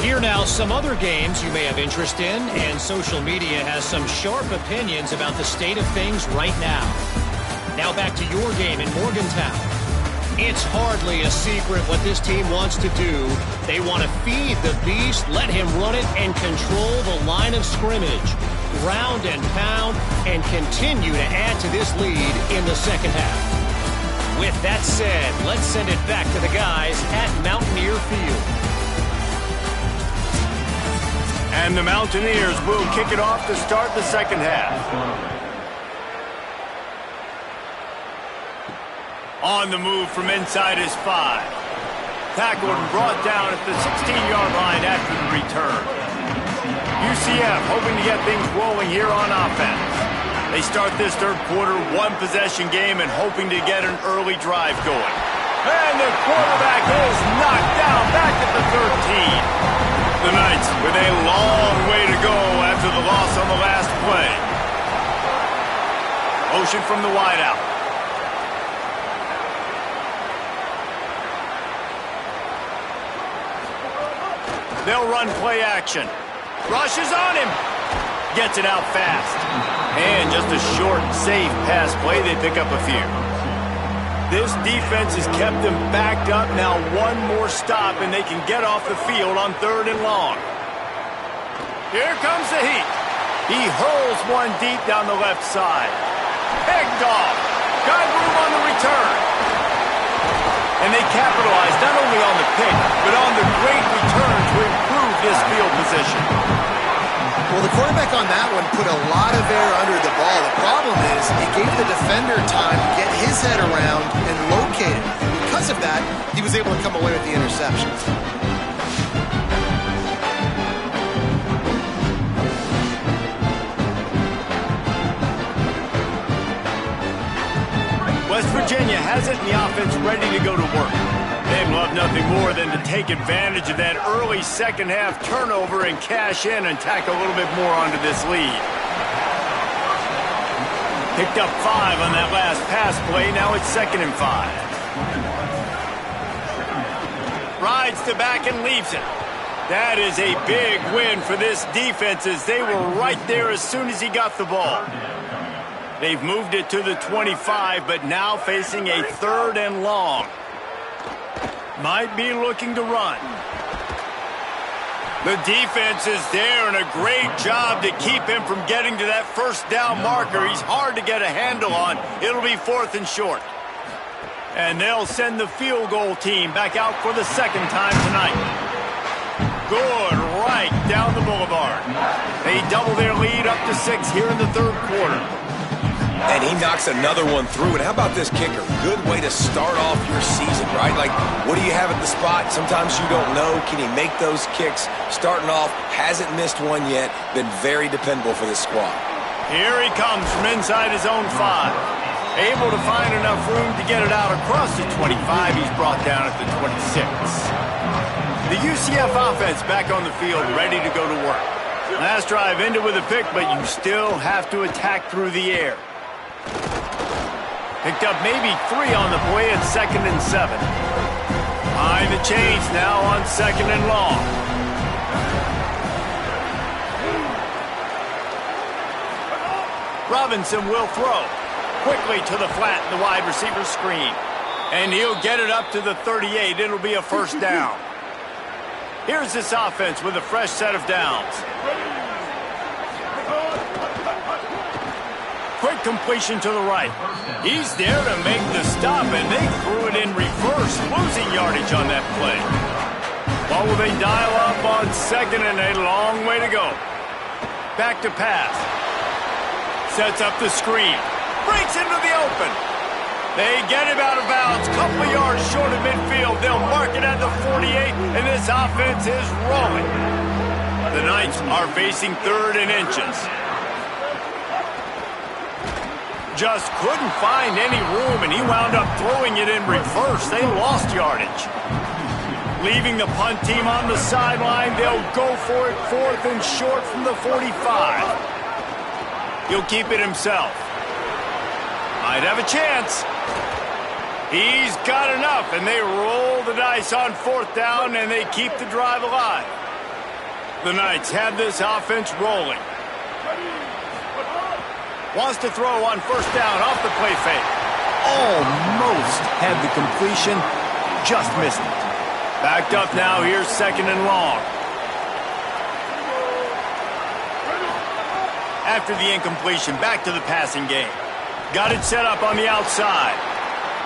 Here now, some other games you may have interest in, and social media has some sharp opinions about the state of things right now. Now back to your game in Morgantown. It's hardly a secret what this team wants to do. They want to feed the beast, let him run it, and control the line of scrimmage. Ground and pound, and continue to add to this lead in the second half. With that said, let's send it back to the guys at Mountaineer Field. And the Mountaineers will kick it off to start the second half. On the move from inside is 5. Tackled and brought down at the 16-yard line after the return. UCF hoping to get things rolling here on offense. They start this third quarter, one-possession game, and hoping to get an early drive going. And the quarterback is knocked down back at the 13. The Knights with a long way to go after the loss on the last play. Motion from the wideout. They'll run play action. Rush is on him. Gets it out fast. And just a short, safe pass play. They pick up a few. This defense has kept them backed up. Now one more stop, and they can get off the field on 3rd and long. Here comes the heat. He hurls one deep down the left side. Picked off. Got room on the return. And they capitalize not only on the pick, but on the great return to improve this field position. Well, the quarterback on that one put a lot of air under the ball. The problem is it gave the defender time to get his head around and locate it. Because of that, he was able to come away with the interceptions. West Virginia has it and the offense ready to go to work. They'd love nothing more than to take advantage of that early second-half turnover and cash in and tack a little bit more onto this lead. Picked up 5 on that last pass play. Now it's 2nd and 5. Rides to back and leaves it. That is a big win for this defense as they were right there as soon as he got the ball. They've moved it to the 25, but now facing a 3rd and long. Might be looking to run. The defense is there, and a great job to keep him from getting to that first down marker. He's hard to get a handle on. It'll be 4th and short. And they'll send the field goal team back out for the 2nd time tonight. Good right down the boulevard. They double their lead up to 6 here in the 3rd quarter. And he knocks another one through. And how about this kicker? Good way to start off your season, right? Like, what do you have at the spot? Sometimes you don't know. Can he make those kicks? Starting off, hasn't missed one yet. Been very dependable for this squad. Here he comes from inside his own 5. Able to find enough room to get it out across the 25. He's brought down at the 26. The UCF offense back on the field, ready to go to work. Last drive ended with a pick, but you still have to attack through the air. Picked up maybe 3 on the play at 2nd and 7. Behind the chains now on 2nd and long. Robinson will throw. Quickly to the flat in the wide receiver screen. And he'll get it up to the 38. It'll be a 1st down. Here's this offense with a fresh set of downs. Quick completion to the right. He's there to make the stop, and they threw it in reverse, losing yardage on that play. What will they dial up on 2nd and a long way to go? Back to pass. Sets up the screen. Breaks into the open. They get him out of bounds, couple of yards short of midfield. They'll mark it at the 48, and this offense is rolling. The Knights are facing 3rd and inches. Just couldn't find any room, and he wound up throwing it in reverse. They lost yardage. Leaving the punt team on the sideline, they'll go for it 4th and short from the 45. He'll keep it himself. Might have a chance. He's got enough, and they roll the dice on 4th down, and they keep the drive alive. The Knights have this offense rolling. Wants to throw on 1st down off the play fake. Almost had the completion, just missed it. Backed up now, here's 2nd and long. After the incompletion, back to the passing game. Got it set up on the outside.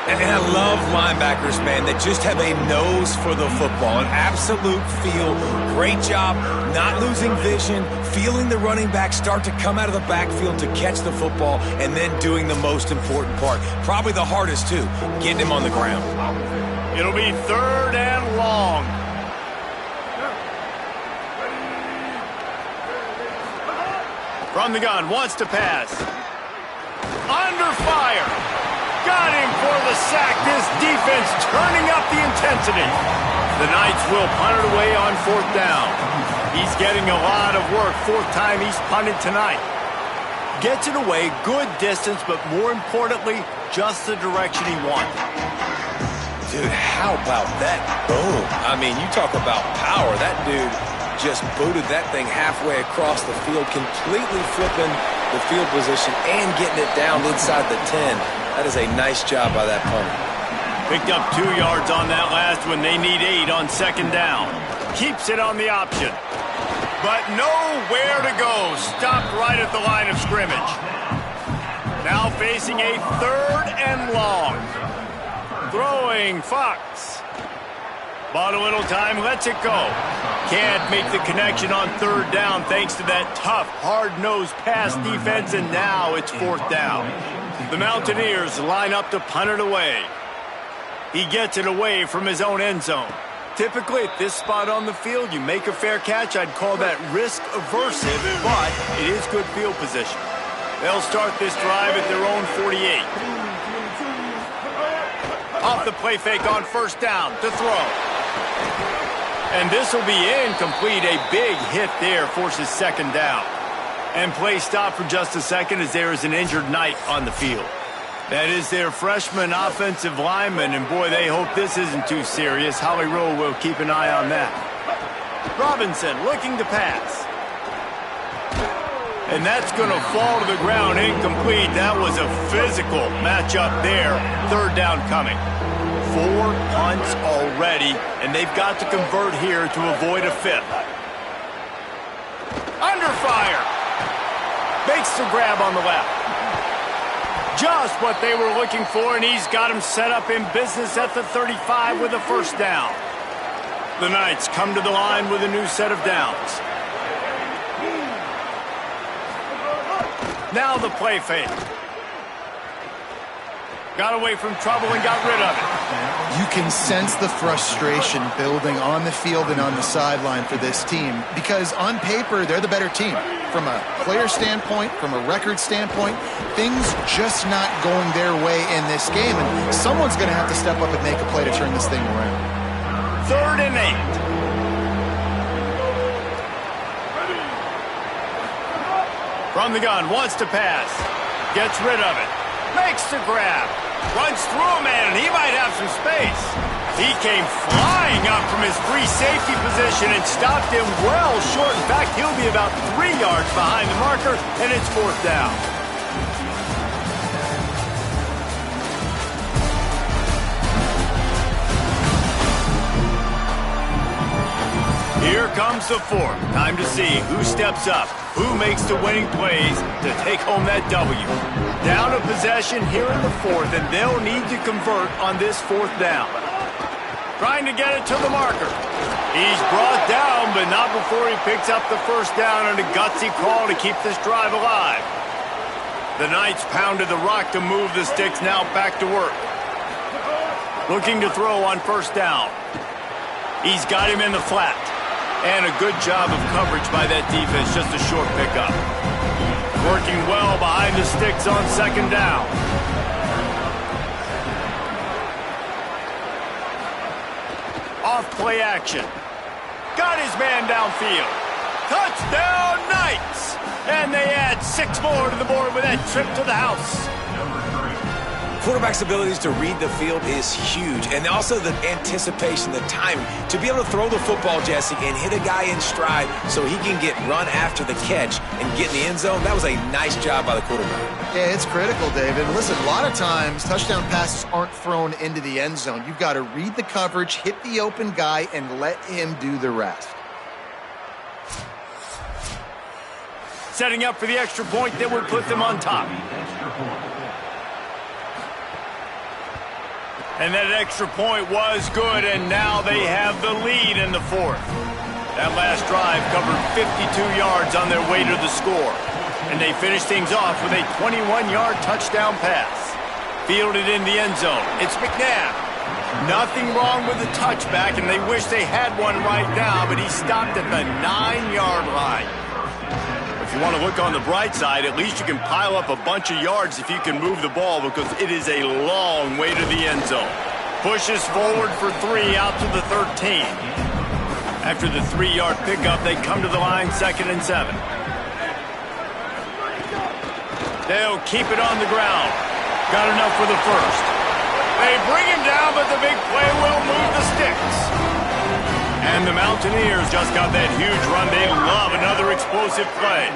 And I love linebackers, man, that just have a nose for the football, an absolute feel. Great job not losing vision, feeling the running back start to come out of the backfield to catch the football, and then doing the most important part. Probably the hardest, too, getting him on the ground. It'll be 3rd and long. From the gun, wants to pass. Under fire. Got him for the sack. This defense turning up the intensity. The Knights will punt it away on 4th down. He's getting a lot of work. 4th time he's punted tonight. Gets it away, good distance, but more importantly, just the direction he wanted. Dude, how about that boom? I mean, you talk about power. That dude just booted that thing halfway across the field, completely flipping the field position and getting it down inside the 10. That is a nice job by that punter. Picked up 2 yards on that last one. They need 8 on 2nd down. Keeps it on the option. But nowhere to go. Stopped right at the line of scrimmage. Now facing a 3rd and long. Throwing Fox. Bought a little time, lets it go. Can't make the connection on 3rd down thanks to that tough, hard-nosed pass defense, and now it's 4th down. The Mountaineers line up to punt it away. He gets it away from his own end zone. Typically, at this spot on the field, you make a fair catch. I'd call that risk-aversive, but it is good field position. They'll start this drive at their own 48. Off the play fake on 1st down to throw. And this will be incomplete. A big hit there forces 2nd down. And play stop for just a second as there is an injured Knight on the field. That is their freshman offensive lineman, and boy, they hope this isn't too serious. Holly Rowe will keep an eye on that. Robinson looking to pass. And that's going to fall to the ground, incomplete. That was a physical matchup there. 3rd down coming. 4 punts already, and they've got to convert here to avoid a 5th. Under fire. Makes the grab on the left. Just what they were looking for, and he's got him set up in business at the 35 with a 1st down. The Knights come to the line with a new set of downs. Now the play fake. Got away from trouble and got rid of it. You can sense the frustration building on the field and on the sideline for this team because on paper, they're the better team. From a player standpoint, from a record standpoint, things just not going their way in this game, and someone's going to have to step up and make a play to turn this thing around. 3rd and 8. From the gun, wants to pass. Gets rid of it. Makes the grab. Runs through a man, and he might have some space. He came flying up from his free safety position and stopped him well short. In fact, he'll be about 3 yards behind the marker, and it's 4th down. Here comes the 4th. Time to see who steps up, who makes the winning plays to take home that W. Down a possession here in the 4th, and they'll need to convert on this 4th down. Trying to get it to the marker. He's brought down, but not before he picks up the 1st down on a gutsy call to keep this drive alive. The Knights pounded the rock to move the sticks, now back to work. Looking to throw on 1st down. He's got him in the flat. And a good job of coverage by that defense, just a short pickup. Working well behind the sticks on 2nd down. Off play action. Got his man downfield. Touchdown Knights! And they add 6 more to the board with that trip to the house. Quarterback's abilities to read the field is huge, and also the anticipation, the timing. To be able to throw the football, Jesse, and hit a guy in stride so he can get run after the catch and get in the end zone, that was a nice job by the quarterback. Yeah, it's critical, David. Listen, a lot of times, touchdown passes aren't thrown into the end zone. You've got to read the coverage, hit the open guy, and let him do the rest. Setting up for the extra point that would put them on top. And that extra point was good, and now they have the lead in the 4th. That last drive covered 52 yards on their way to the score. And they finished things off with a 21-yard touchdown pass. Fielded in the end zone. It's McNabb. Nothing wrong with the touchback, and they wish they had one right now, but he stopped at the 9-yard line. If you want to look on the bright side, at least you can pile up a bunch of yards if you can move the ball, because it is a long way to the end zone. Pushes forward for 3 out to the 13. After the 3-yard pickup, they come to the line 2nd and 7. They'll keep it on the ground. Got enough for the first. They bring him down, but the big play will move the sticks. And the Mountaineers just got that huge run. They love another explosive play.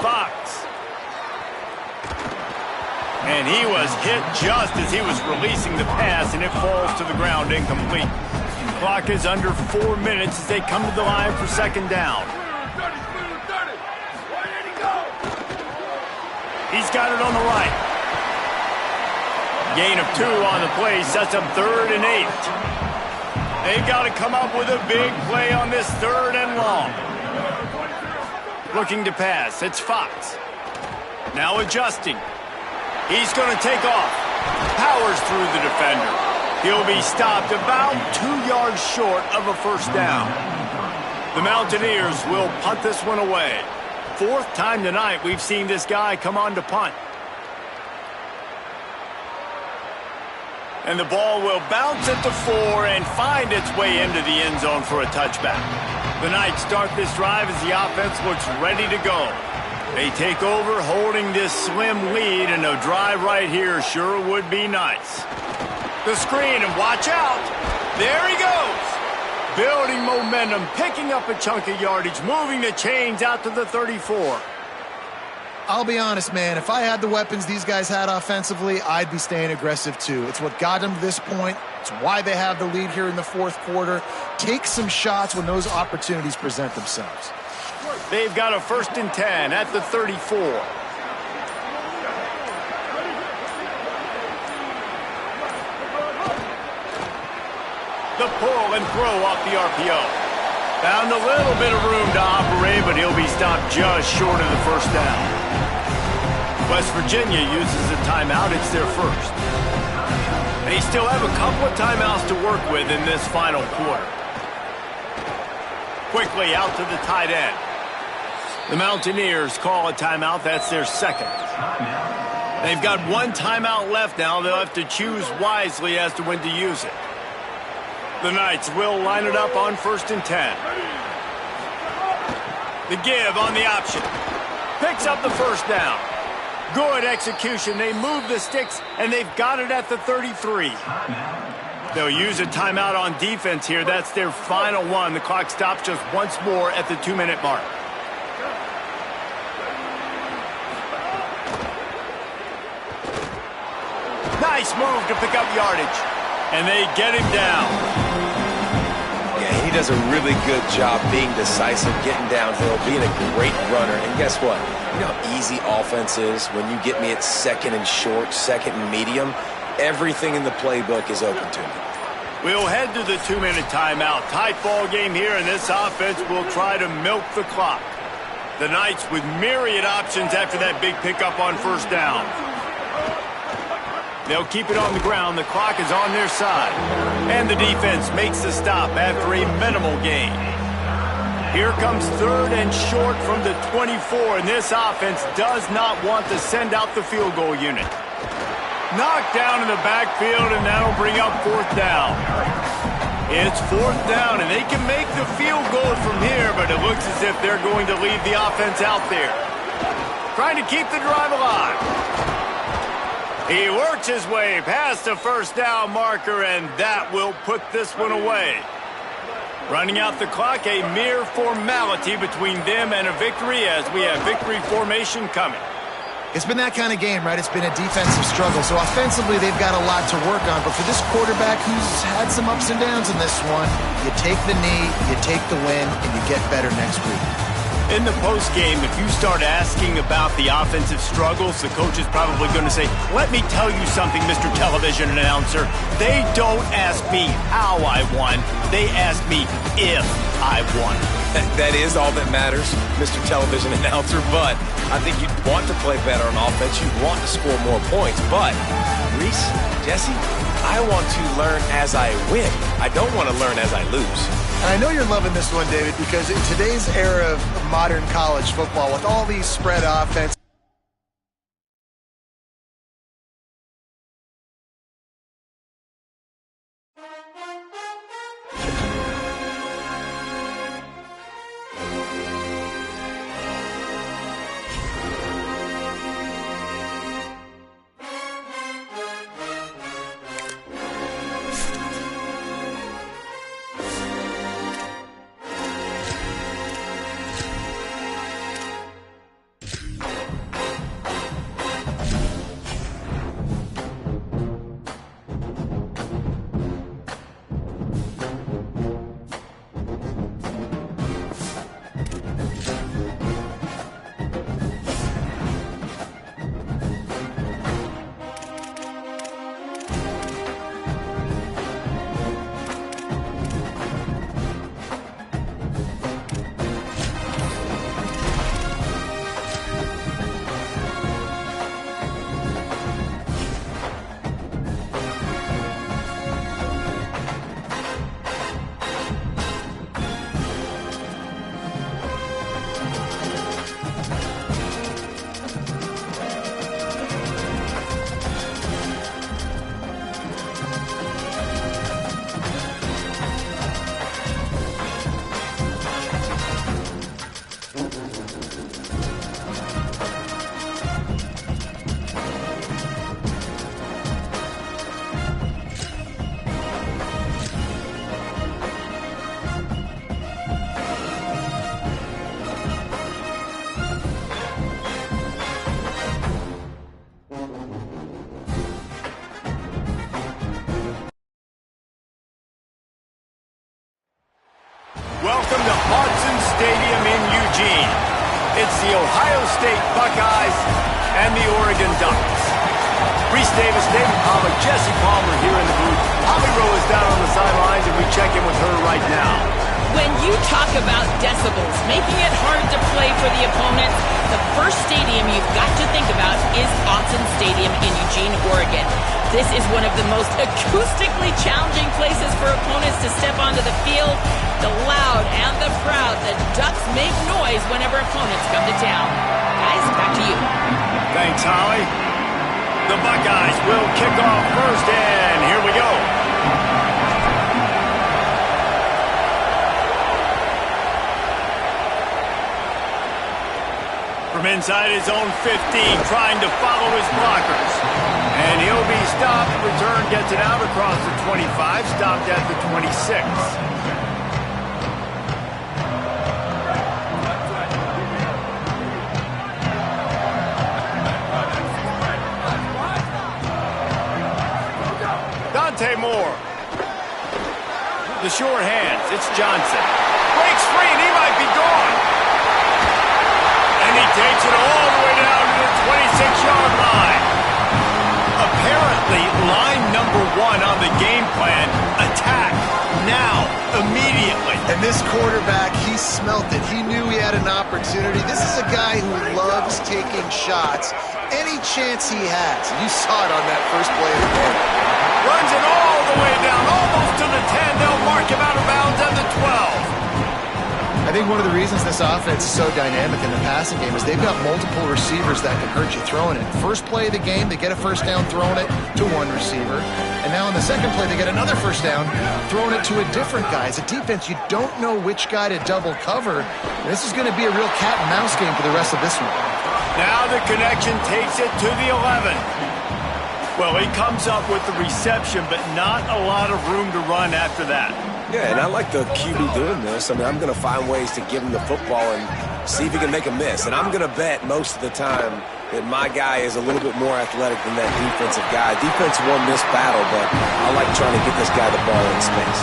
Fox. And he was hit just as he was releasing the pass, and it falls to the ground incomplete. Clock is under 4 minutes as they come to the line for 2nd down. He's got it on the right. Gain of 2 on the play sets up 3rd and 8. They've got to come up with a big play on this 3rd and long. Looking to pass. It's Fox. Now adjusting. He's going to take off. Powers through the defender. He'll be stopped about 2 yards short of a 1st down. The Mountaineers will punt this one away. 4th time tonight we've seen this guy come on to punt. And the ball will bounce at the 4 and find its way into the end zone for a touchback. The Knights start this drive as the offense looks ready to go. They take over holding this slim lead, and a drive right here sure would be nice. The screen, and watch out. There he goes. Building momentum, picking up a chunk of yardage, moving the chains out to the 34. I'll be honest, man. If I had the weapons these guys had offensively, I'd be staying aggressive too. It's what got them to this point. It's why they have the lead here in the 4th quarter. Take some shots when those opportunities present themselves. They've got a 1st and 10 at the 34. The pull and throw off the RPO. Found a little bit of room to operate, but he'll be stopped just short of the 1st down. West Virginia uses a timeout. It's their 1st. They still have a couple of timeouts to work with in this final quarter. Quickly out to the tight end. The Mountaineers call a timeout. That's their 2nd. They've got 1 timeout left now. They'll have to choose wisely as to when to use it. The Knights will line it up on 1st and 10. The give on the option. Picks up the 1st down. Good execution. They move the sticks, and they've got it at the 33. They'll use a timeout on defense here. That's their final one. The clock stops just once more at the 2-minute mark. Nice move to pick up yardage. And they get him down. Yeah, he does a really good job being decisive, getting downhill, being a great runner. And guess what? You know how easy offense is when you get me at 2nd and short, 2nd and medium? Everything in the playbook is open to me. We'll head to the 2-minute timeout. Tight ball game here, and this offense will try to milk the clock. The Knights with myriad options after that big pickup on 1st down. They'll keep it on the ground. The clock is on their side. And the defense makes the stop after a minimal gain. Here comes 3rd and short from the 24, and this offense does not want to send out the field goal unit. Knocked down in the backfield, and that'll bring up 4th down. It's 4th down, and they can make the field goal from here, but it looks as if they're going to leave the offense out there. Trying to keep the drive alive. He works his way past the 1st down marker, and that will put this one away. Running out the clock, a mere formality between them and a victory as we have victory formation coming. It's been that kind of game, right? It's been a defensive struggle. So offensively, they've got a lot to work on. But for this quarterback who's had some ups and downs in this one, you take the knee, you take the win, and you get better next week. In the postgame, if you start asking about the offensive struggles, the coach is probably going to say, let me tell you something, Mr. Television Announcer. They don't ask me how I won. They ask me if I won. That is all that matters, Mr. Television Announcer, but I think you'd want to play better on offense. You'd want to score more points, but Reese, Jesse, I want to learn as I win. I don't want to learn as I lose. And I know you're loving this one, David, because in today's era of modern college football, with all these spread offense, welcome to Autzen Stadium in Eugene. It's the Ohio State Buckeyes and the Oregon Ducks. Reese Davis, David Palmer, Jesse Palmer here in the booth. Holly Rowe is down on the sidelines, and we check in with her right now. When you talk about decibels, making it hard to play for the opponents, the first stadium you've got to think about is Autzen Stadium in Eugene, Oregon. This is one of the most acoustically challenging places for opponents to step onto the field. The loud and the proud, the Ducks make noise whenever opponents come to town. Guys, back to you. Thanks, Holly. The Buckeyes will kick off first, and here we go. From inside his own 15, trying to follow his blockers. And he'll be stopped. Return gets it out across the 25, stopped at the 26. Dante Moore. The short hands. It's Johnson. Breaks free, and he might be gone. And he takes it all the way down to the 26-yard line. Apparently, line number one on the game plan, attack now, immediately. and this quarterback, he smelt it. He knew he had an opportunity. This is a guy who loves taking shots any chance he has. You saw it on that first play of the game. Runs it all the way down, almost to the 10. They'll mark him out of bounds at the 12. I think one of the reasons this offense is so dynamic in the passing game is they've got multiple receivers that can hurt you throwing it. First play of the game, they get a first down throwing it to one receiver. And now in the second play, they get another first down throwing it to a different guy. As a defense, you don't know which guy to double cover. This is going to be a real cat and mouse game for the rest of this one. Now the connection takes it to the 11. Well, he comes up with the reception, but not a lot of room to run after that. Yeah, and I like the QB doing this. I mean, I'm going to find ways to give him the football and see if he can make a miss. And I'm going to bet most of the time that my guy is a little bit more athletic than that defensive guy. Defense won this battle, but I like trying to get this guy the ball in space.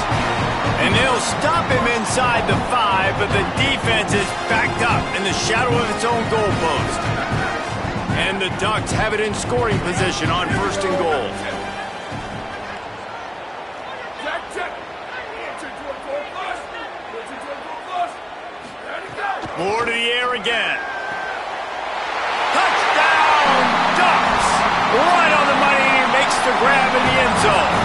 And they'll stop him inside the 5, but the defense is backed up in the shadow of its own goalpost. And the Ducks have it in scoring position on 1st and goal. More to the air again. Touchdown, Ducks! Right on the money, and he makes the grab in the end zone.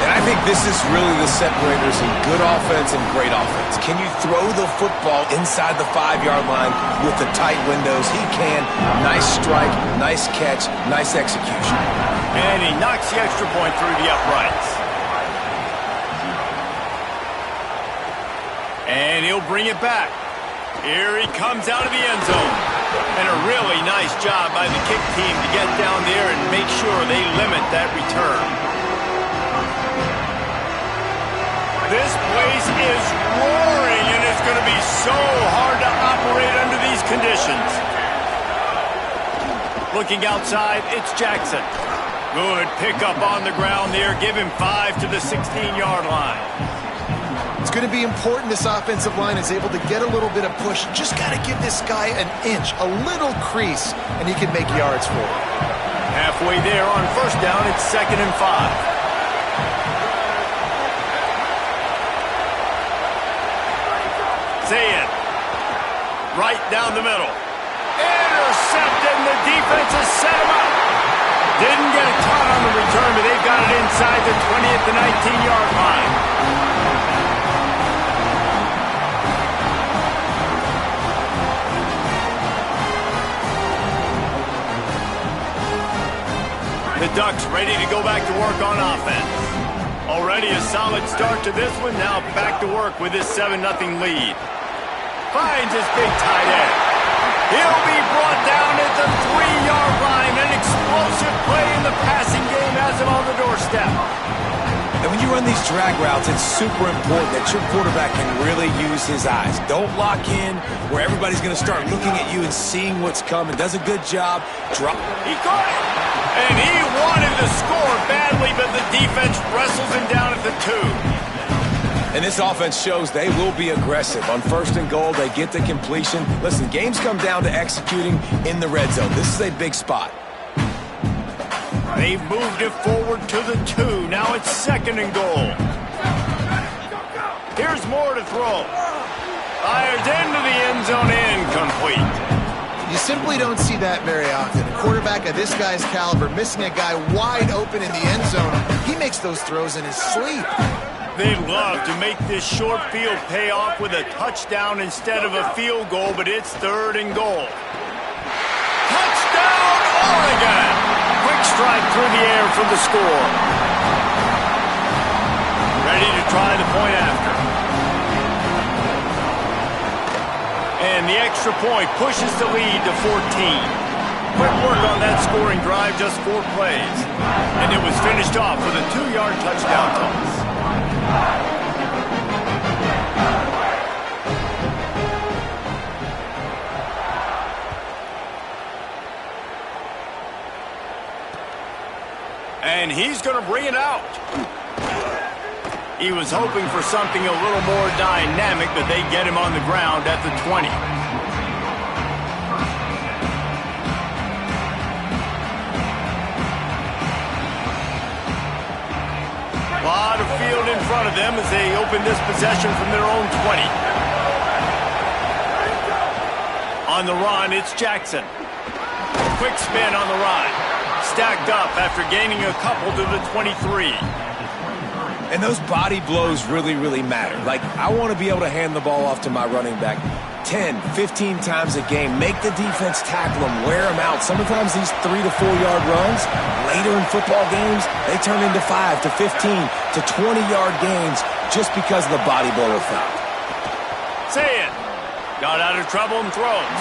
And I think this is really the separators in good offense and great offense. Can you throw the football inside the 5-yard line with the tight windows? He can. Nice strike, nice catch, nice execution. And he knocks the extra point through the uprights. And he'll bring it back. Here he comes out of the end zone. And a really nice job by the kick team to get down there and make sure they limit that return. This place is roaring, and it's going to be so hard to operate under these conditions. Looking outside, it's Jackson. Good pickup on the ground there. Give him 5 to the 16-yard line. It's going to be important this offensive line is able to get a little bit of push. Just got to give this guy an inch, a little crease, and he can make yards for it. Halfway there on first down, it's 2nd and 5. Saying, right down the middle. Intercepted, and the defense has set him up. Didn't get a ton on the return, but they've got it inside the 20 at the 19-yard line. The Ducks ready to go back to work on offense. Already a solid start to this one. Now back to work with this 7-0 lead. Finds his big tight end. He'll be brought down at the 3-yard line. An explosive play in the passing game has him on the doorstep. And when you run these drag routes, it's super important that your quarterback can really use his eyes. Don't lock in where everybody's going to start looking at you and seeing what's coming. Does a good job. He caught it. And he wanted to score badly, but the defense wrestles him down at the 2. And this offense shows they will be aggressive. On 1st and goal, they get the completion. Listen, games come down to executing in the red zone. This is a big spot. They've moved it forward to the 2. Now it's 2nd and goal. Here's more to throw. Fires into the end zone, incomplete. You simply don't see that very often. A quarterback of this guy's caliber missing a guy wide open in the end zone. He makes those throws in his sleep. They'd love to make this short field pay off with a touchdown instead of a field goal, but it's 3rd and goal. Touchdown, Oregon! Quick strike through the air for the score. Ready to try the point after. And the extra point pushes the lead to 14. Quick work on that scoring drive, just 4 plays. And it was finished off with a 2-yard touchdown toss. And he's going to bring it out. He was hoping for something a little more dynamic, but they get him on the ground at the 20. A lot of field in front of them as they open this possession from their own 20. On the run, it's Jackson. Quick spin on the run. Stacked up after gaining a couple to the 23. And those body blows really, really matter. Like, I want to be able to hand the ball off to my running back 10, 15 times a game. Make the defense tackle them, wear them out. Sometimes these 3 to 4 yard runs, later in football games, they turn into 5 to 15 to 20-yard gains just because of the body blow effect. Say it. Got out of trouble and throws.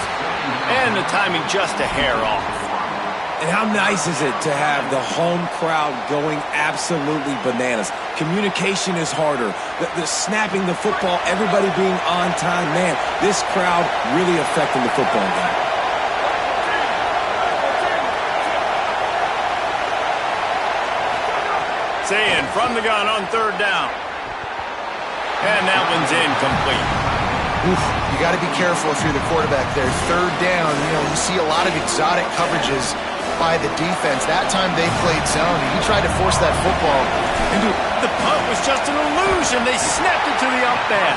And the timing just a hair off. And how nice is it to have the home crowd going absolutely bananas? Communication is harder. The snapping the football, everybody being on time. Man, this crowd really affecting the football game. Saying from the gun on 3rd down. And that one's incomplete. Oof, you got to be careful if you're the quarterback there. 3rd down, you see a lot of exotic coverages by the defense. That time they played zone, and he tried to force that football into... The punt was just an illusion. They snapped it to the up man.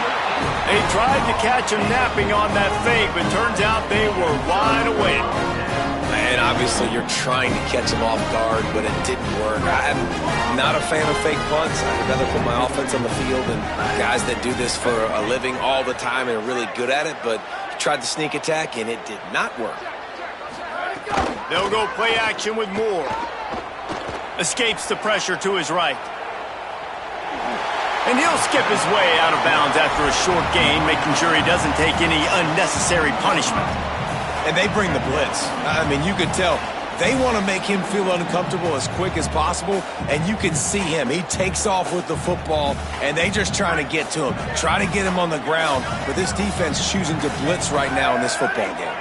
They tried to catch him napping on that fake, but turns out they were wide awake. And obviously you're trying to catch him off guard, but it didn't work. I'm not a fan of fake punts. I'd rather put my offense on the field and guys that do this for a living all the time and are really good at it, but tried the sneak attack and it did not work. They'll go play action with Moore. Escapes the pressure to his right. And he'll skip his way out of bounds after a short gain, making sure he doesn't take any unnecessary punishment. And they bring the blitz. I mean, you could tell they want to make him feel uncomfortable as quick as possible, and you can see him. He takes off with the football, and they just trying to get to him, trying to get him on the ground. But this defense is choosing to blitz right now in this football game.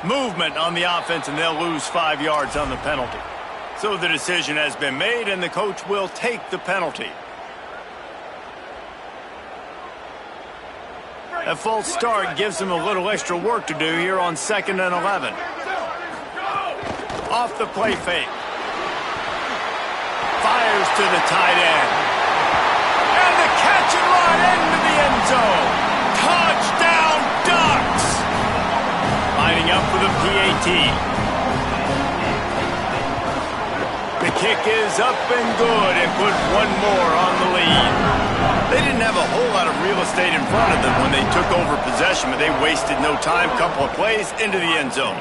Movement on the offense, and they'll lose 5 yards on the penalty. So the decision has been made, and the coach will take the penalty. A false start gives them a little extra work to do here on 2nd and 11. Off the play fake. Fires to the tight end. And the catch and run into the end zone. Touchdown, Ducks! Lining up for the PAT. The kick is up and good and put one more on the lead. They didn't have a whole lot of real estate in front of them when they took over possession, but they wasted no time. Couple of plays into the end zone.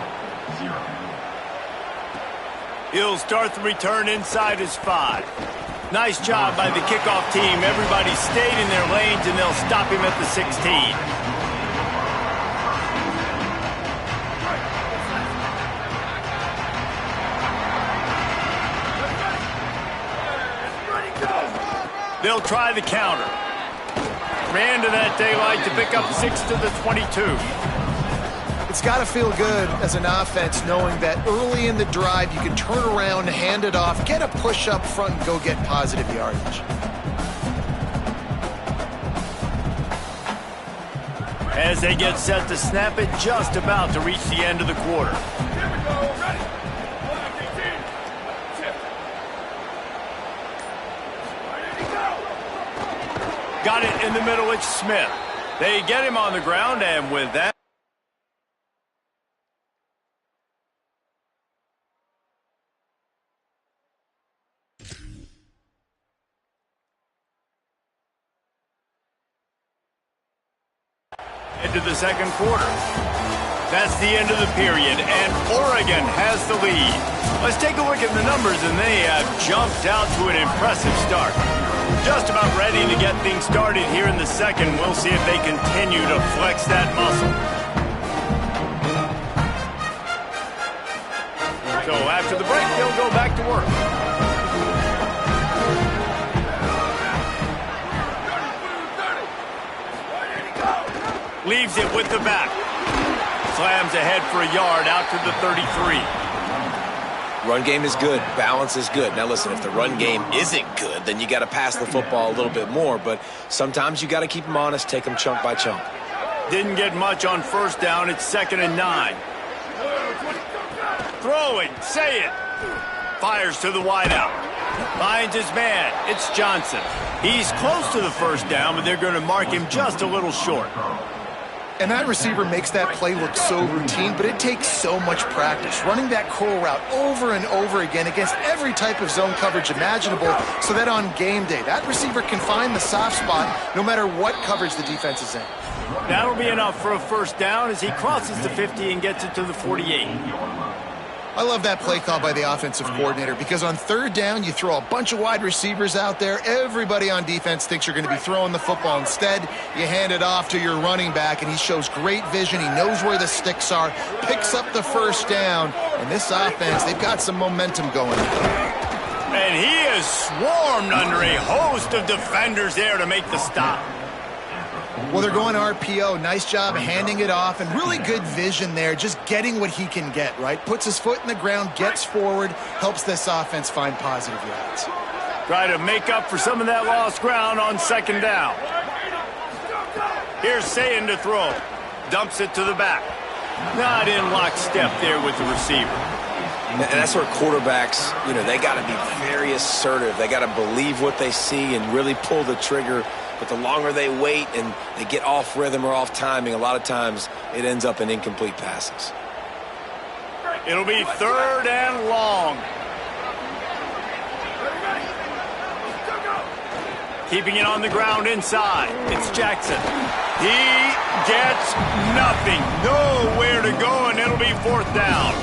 He'll start the return inside his 5. Nice job by the kickoff team. Everybody stayed in their lanes, and they'll stop him at the 16. They'll try the counter. Ran to that daylight to pick up 6 to the 22. It's got to feel good as an offense knowing that early in the drive you can turn around, hand it off, get a push up front, and go get positive yardage. As they get set to snap it, just about to reach the end of the quarter. Here we go. Ready? Got it in the middle, it's Smith. They get him on the ground, and with that, into the second quarter. That's the end of the period, and Oregon has the lead. Let's take a look at the numbers, and they have jumped out to an impressive start. Just about ready to get things started here in the second. We'll see if they continue to flex that muscle. So after the break, they'll go back to work. Leaves it with the back. Slams ahead for a yard out to the 33. Run game is good. Balance is good. Now, listen, if the run game isn't good, then you got to pass the football a little bit more. But sometimes you got to keep them honest, take them chunk by chunk. Didn't get much on first down. It's 2nd and 9. Throwing. Say it. Fires to the wideout. Finds his man. It's Johnson. He's close to the first down, but they're going to mark him just a little short. And that receiver makes that play look so routine, but it takes so much practice. Running that curl route over and over again against every type of zone coverage imaginable so that on game day, that receiver can find the soft spot no matter what coverage the defense is in. That'll be enough for a first down as he crosses the 50 and gets it to the 48. I love that play call by the offensive coordinator because on third down, you throw a bunch of wide receivers out there. Everybody on defense thinks you're going to be throwing the football. Instead, you hand it off to your running back, and he shows great vision. He knows where the sticks are, picks up the first down. And this offense, they've got some momentum going. And he is swarmed under a host of defenders there to make the stop. Well, they're going RPO. Nice job handing it off, and really good vision there, just getting what he can get, right? Puts his foot in the ground, gets forward, helps this offense find positive yards. Try to make up for some of that lost ground on second down. Here's Sayin to throw. Dumps it to the back. Not in lockstep there with the receiver. And that's where quarterbacks, they got to be very assertive. They got to believe what they see and really pull the trigger. But the longer they wait and they get off rhythm or off timing, a lot of times it ends up in incomplete passes. It'll be 3rd and long. Keeping it on the ground inside. It's Jackson. He gets nothing. Nowhere to go, and it'll be 4th down.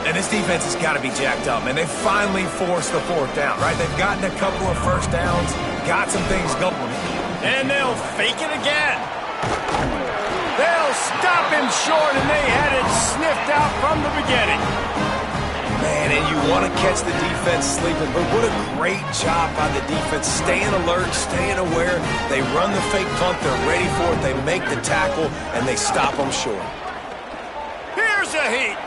And this defense has got to be jacked up, man. They finally forced the 4th down, right? They've gotten a couple of first downs, got some things going. And they'll fake it again. They'll stop him short, and they had it sniffed out from the beginning. Man, and you want to catch the defense sleeping, but what a great job by the defense. Staying alert, staying aware. They run the fake punt. They're ready for it. They make the tackle, and they stop them short. Here's a heat.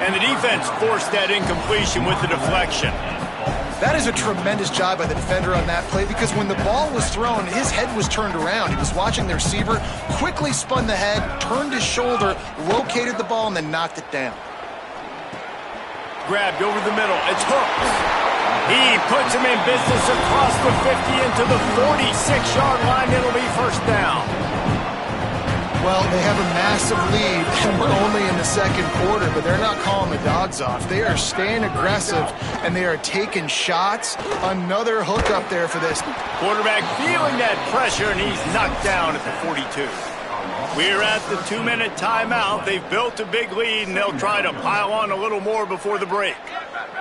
And the defense forced that incompletion with the deflection. That is a tremendous job by the defender on that play because when the ball was thrown, his head was turned around. He was watching the receiver, quickly spun the head, turned his shoulder, located the ball, and then knocked it down. Grabbed over the middle. It's Hooks. He puts him in business across the 50 into the 46-yard line. It'll be 1st down. Well, they have a massive lead, and we're only in the 2nd quarter, but they're not calling the dogs off. They are staying aggressive, and they are taking shots. Another hook up there for this. Quarterback feeling that pressure, and he's knocked down at the 42. We're at the 2-minute timeout. They've built a big lead, and they'll try to pile on a little more before the break.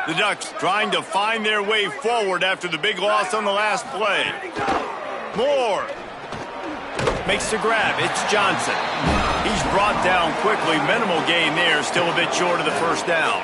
The Ducks trying to find their way forward after the big loss on the last play. Moore makes the grab. It's Johnson. He's brought down quickly. Minimal gain there. Still a bit short of the 1st down.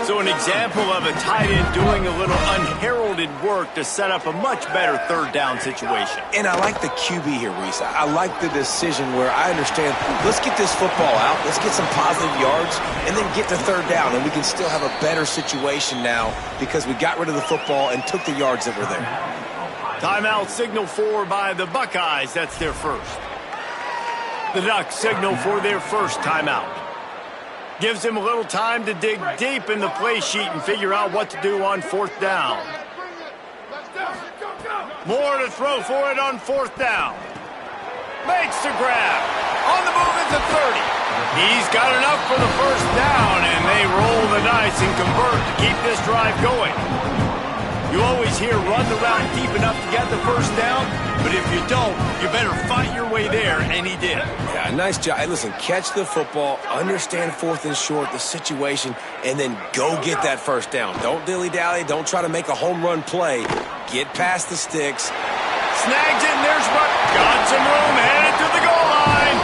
So an example of a tight end doing a little unheralded work to set up a much better 3rd down situation. And I like the QB here, Reese. I like the decision where I understand, let's get this football out, let's get some positive yards, and then get to 3rd down, and we can still have a better situation now because we got rid of the football and took the yards that were there. Timeout signal for by the Buckeyes. That's their 1st. The Ducks signal for their 1st timeout. Gives him a little time to dig deep in the play sheet and figure out what to do on 4th down. More to throw for it on 4th down. Makes the grab. On the move at the 30. He's got enough for the 1st down, and they roll the dice and convert to keep this drive going. You always hear run the route deep enough to get the 1st down, but if you don't, you better fight your way there, and he did. Yeah, nice job. Hey, listen, catch the football, understand 4th and short, the situation, and then go get that 1st down. Don't dilly-dally. Don't try to make a home run play. Get past the sticks. Snags it, and there's what? Got some room, headed to the goal line.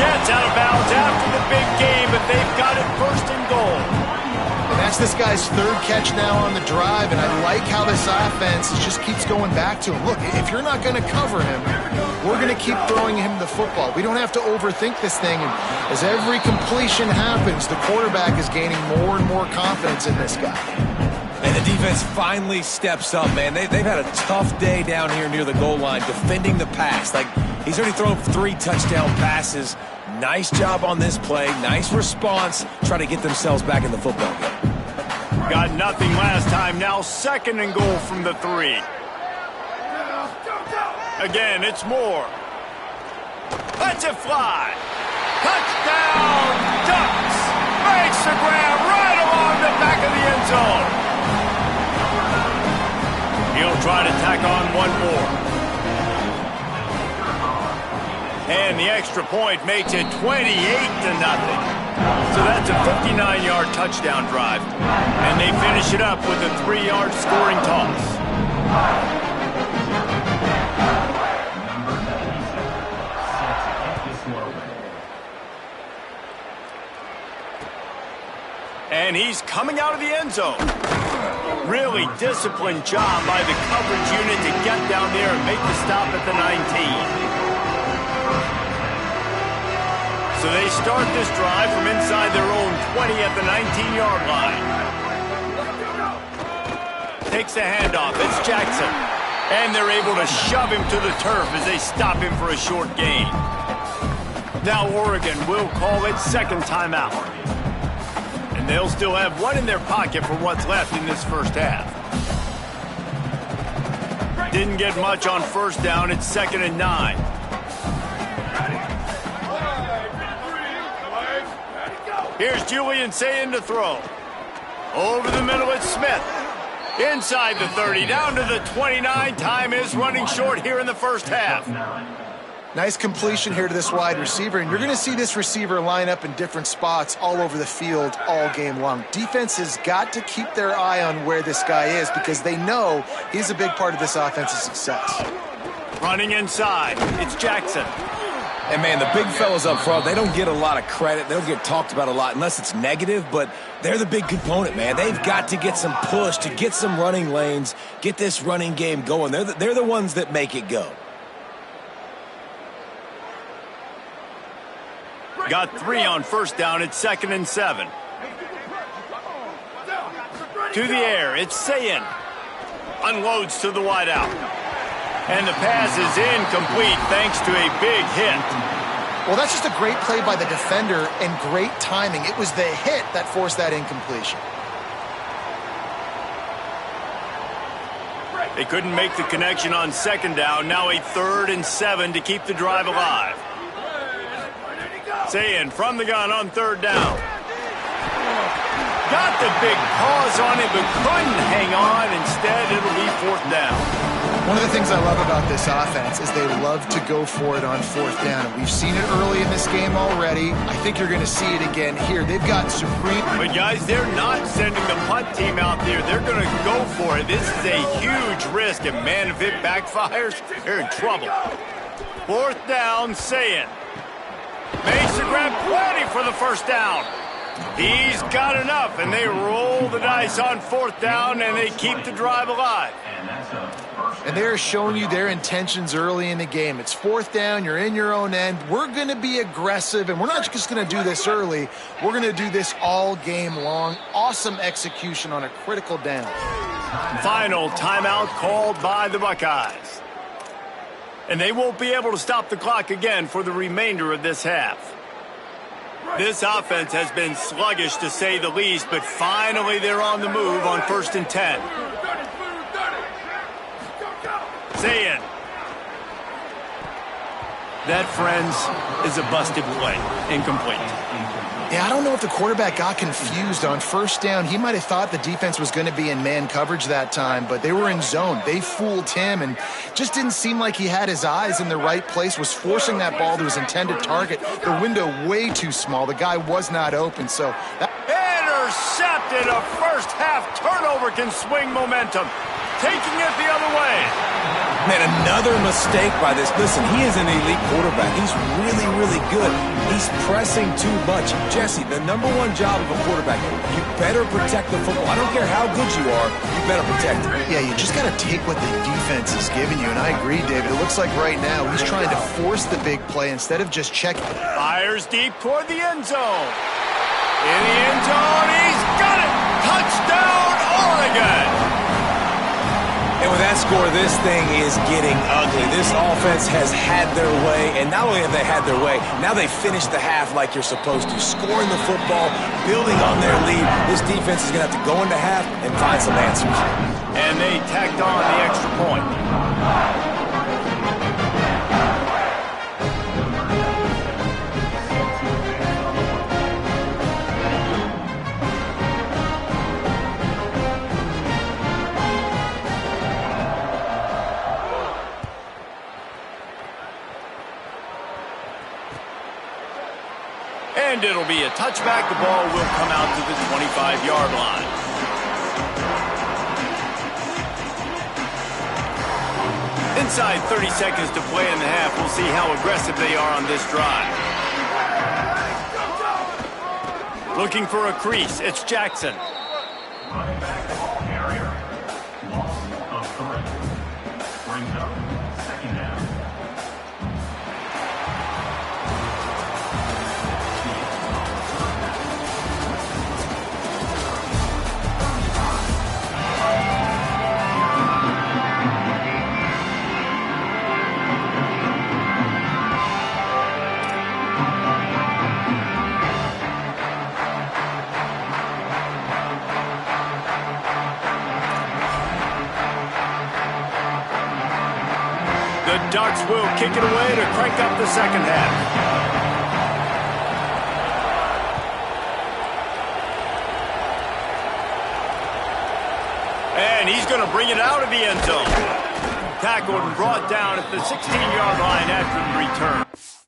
Gets out of bounds after the big game, but they've got it 1st and goal. And that's this guy's 3rd catch now on the drive, and I like how this offense just keeps going back to him. Look, if you're not going to cover him, we're going to keep throwing him the football. We don't have to overthink this thing, and as every completion happens, the quarterback is gaining more and more confidence in this guy. And the defense finally steps up, man. They've had a tough day down here near the goal line defending the pass. Like, he's already thrown 3 touchdown passes. Nice job on this play. Nice response. Try to get themselves back in the football game. Got nothing last time. Now 2nd and goal from the 3. Again, it's Moore. Lets it fly. Touchdown, Ducks. Makes the grab right along the back of the end zone. He'll try to tack on one more. And the extra point makes it 28-0. So that's a 59-yard touchdown drive. And they finish it up with a 3-yard scoring toss. And he's coming out of the end zone. Really disciplined job by the coverage unit to get down there and make the stop at the 19. So they start this drive from inside their own 20 at the 19-yard line. Takes the handoff. It's Jackson. And they're able to shove him to the turf as they stop him for a short gain. Now Oregon will call it second timeout. And they'll still have one in their pocket for what's left in this first half. Didn't get much on first down. It's 2nd and 9. Here's Julian Sayin to throw. Over the middle, it's Smith. Inside the 30, down to the 29. Time is running short here in the first half. Nice completion here to this wide receiver, and you're going to see this receiver line up in different spots all over the field all game long. Defense has got to keep their eye on where this guy is because they know he's a big part of this offense's success. Running inside, it's Jackson. And, man, the big fellas up front, they don't get a lot of credit. They don't get talked about a lot unless it's negative, but they're the big component, man. They've got to get some push, to get some running lanes, get this running game going. They're the ones that make it go. Got 3 on first down. It's 2nd and 7. To the air, it's Sayin. Unloads to the wideout. And the pass is incomplete thanks to a big hit. Well, that's just a great play by the defender and great timing. It was the hit that forced that incompletion. They couldn't make the connection on second down. Now a 3rd and 7 to keep the drive alive. Sayin from the gun on 3rd down. Got the big pause on it, but couldn't hang on. Instead, it'll be 4th down. One of the things I love about this offense is they love to go for it on 4th down. We've seen it early in this game already. I think you're going to see it again here. They've got supreme... But, guys, they're not sending the punt team out there. They're going to go for it. This is a huge risk, and, man, if it backfires, they're in trouble. 4th down, Sayin. Makes the grab plenty for the first down. He's got enough, and they roll the dice on 4th down, and they keep the drive alive. And they're showing you their intentions early in the game. It's 4th down, you're in your own end. We're going to be aggressive, and we're not just going to do this early. We're going to do this all game long. Awesome execution on a critical down. Final timeout called by the Buckeyes. And they won't be able to stop the clock again for the remainder of this half. This offense has been sluggish to say the least, but finally they're on the move on 1st and 10. Sayin. That, friends, is a busted play. Incomplete. Yeah, I don't know if the quarterback got confused on 1st down. He might have thought the defense was going to be in man coverage that time, but they were in zone. They fooled him and just didn't seem like he had his eyes in the right place, was forcing that ball to his intended target. The window way too small. The guy was not open, so... Intercepted. A first-half turnover can swing momentum. Taking it the other way. Man, another mistake by this. Listen, he is an elite quarterback. He's really, really good. He's pressing too much. Jesse, the #1 job of a quarterback, you better protect the football. I don't care how good you are, you better protect it. Yeah, you just got to take what the defense is giving you, and I agree, David. It looks like right now he's trying to force the big play instead of just checking. Fires deep toward the end zone. In the end zone, he's got it! Touchdown, Oregon! And with that score, this thing is getting ugly. This offense has had their way, and not only have they had their way, now they finished the half like you're supposed to, scoring the football, building on their lead. This defense is going to have to go into half and find some answers. And they tacked on the extra point. And it'll be a touchback. The ball will come out to the 25-yard line. Inside 30 seconds to play in the half. We'll see how aggressive they are on this drive. Looking for a crease. It's Jackson. Ducks will kick it away to crank up the second half. And he's going to bring it out of the end zone. Tackled and brought down at the 16-yard line after the return.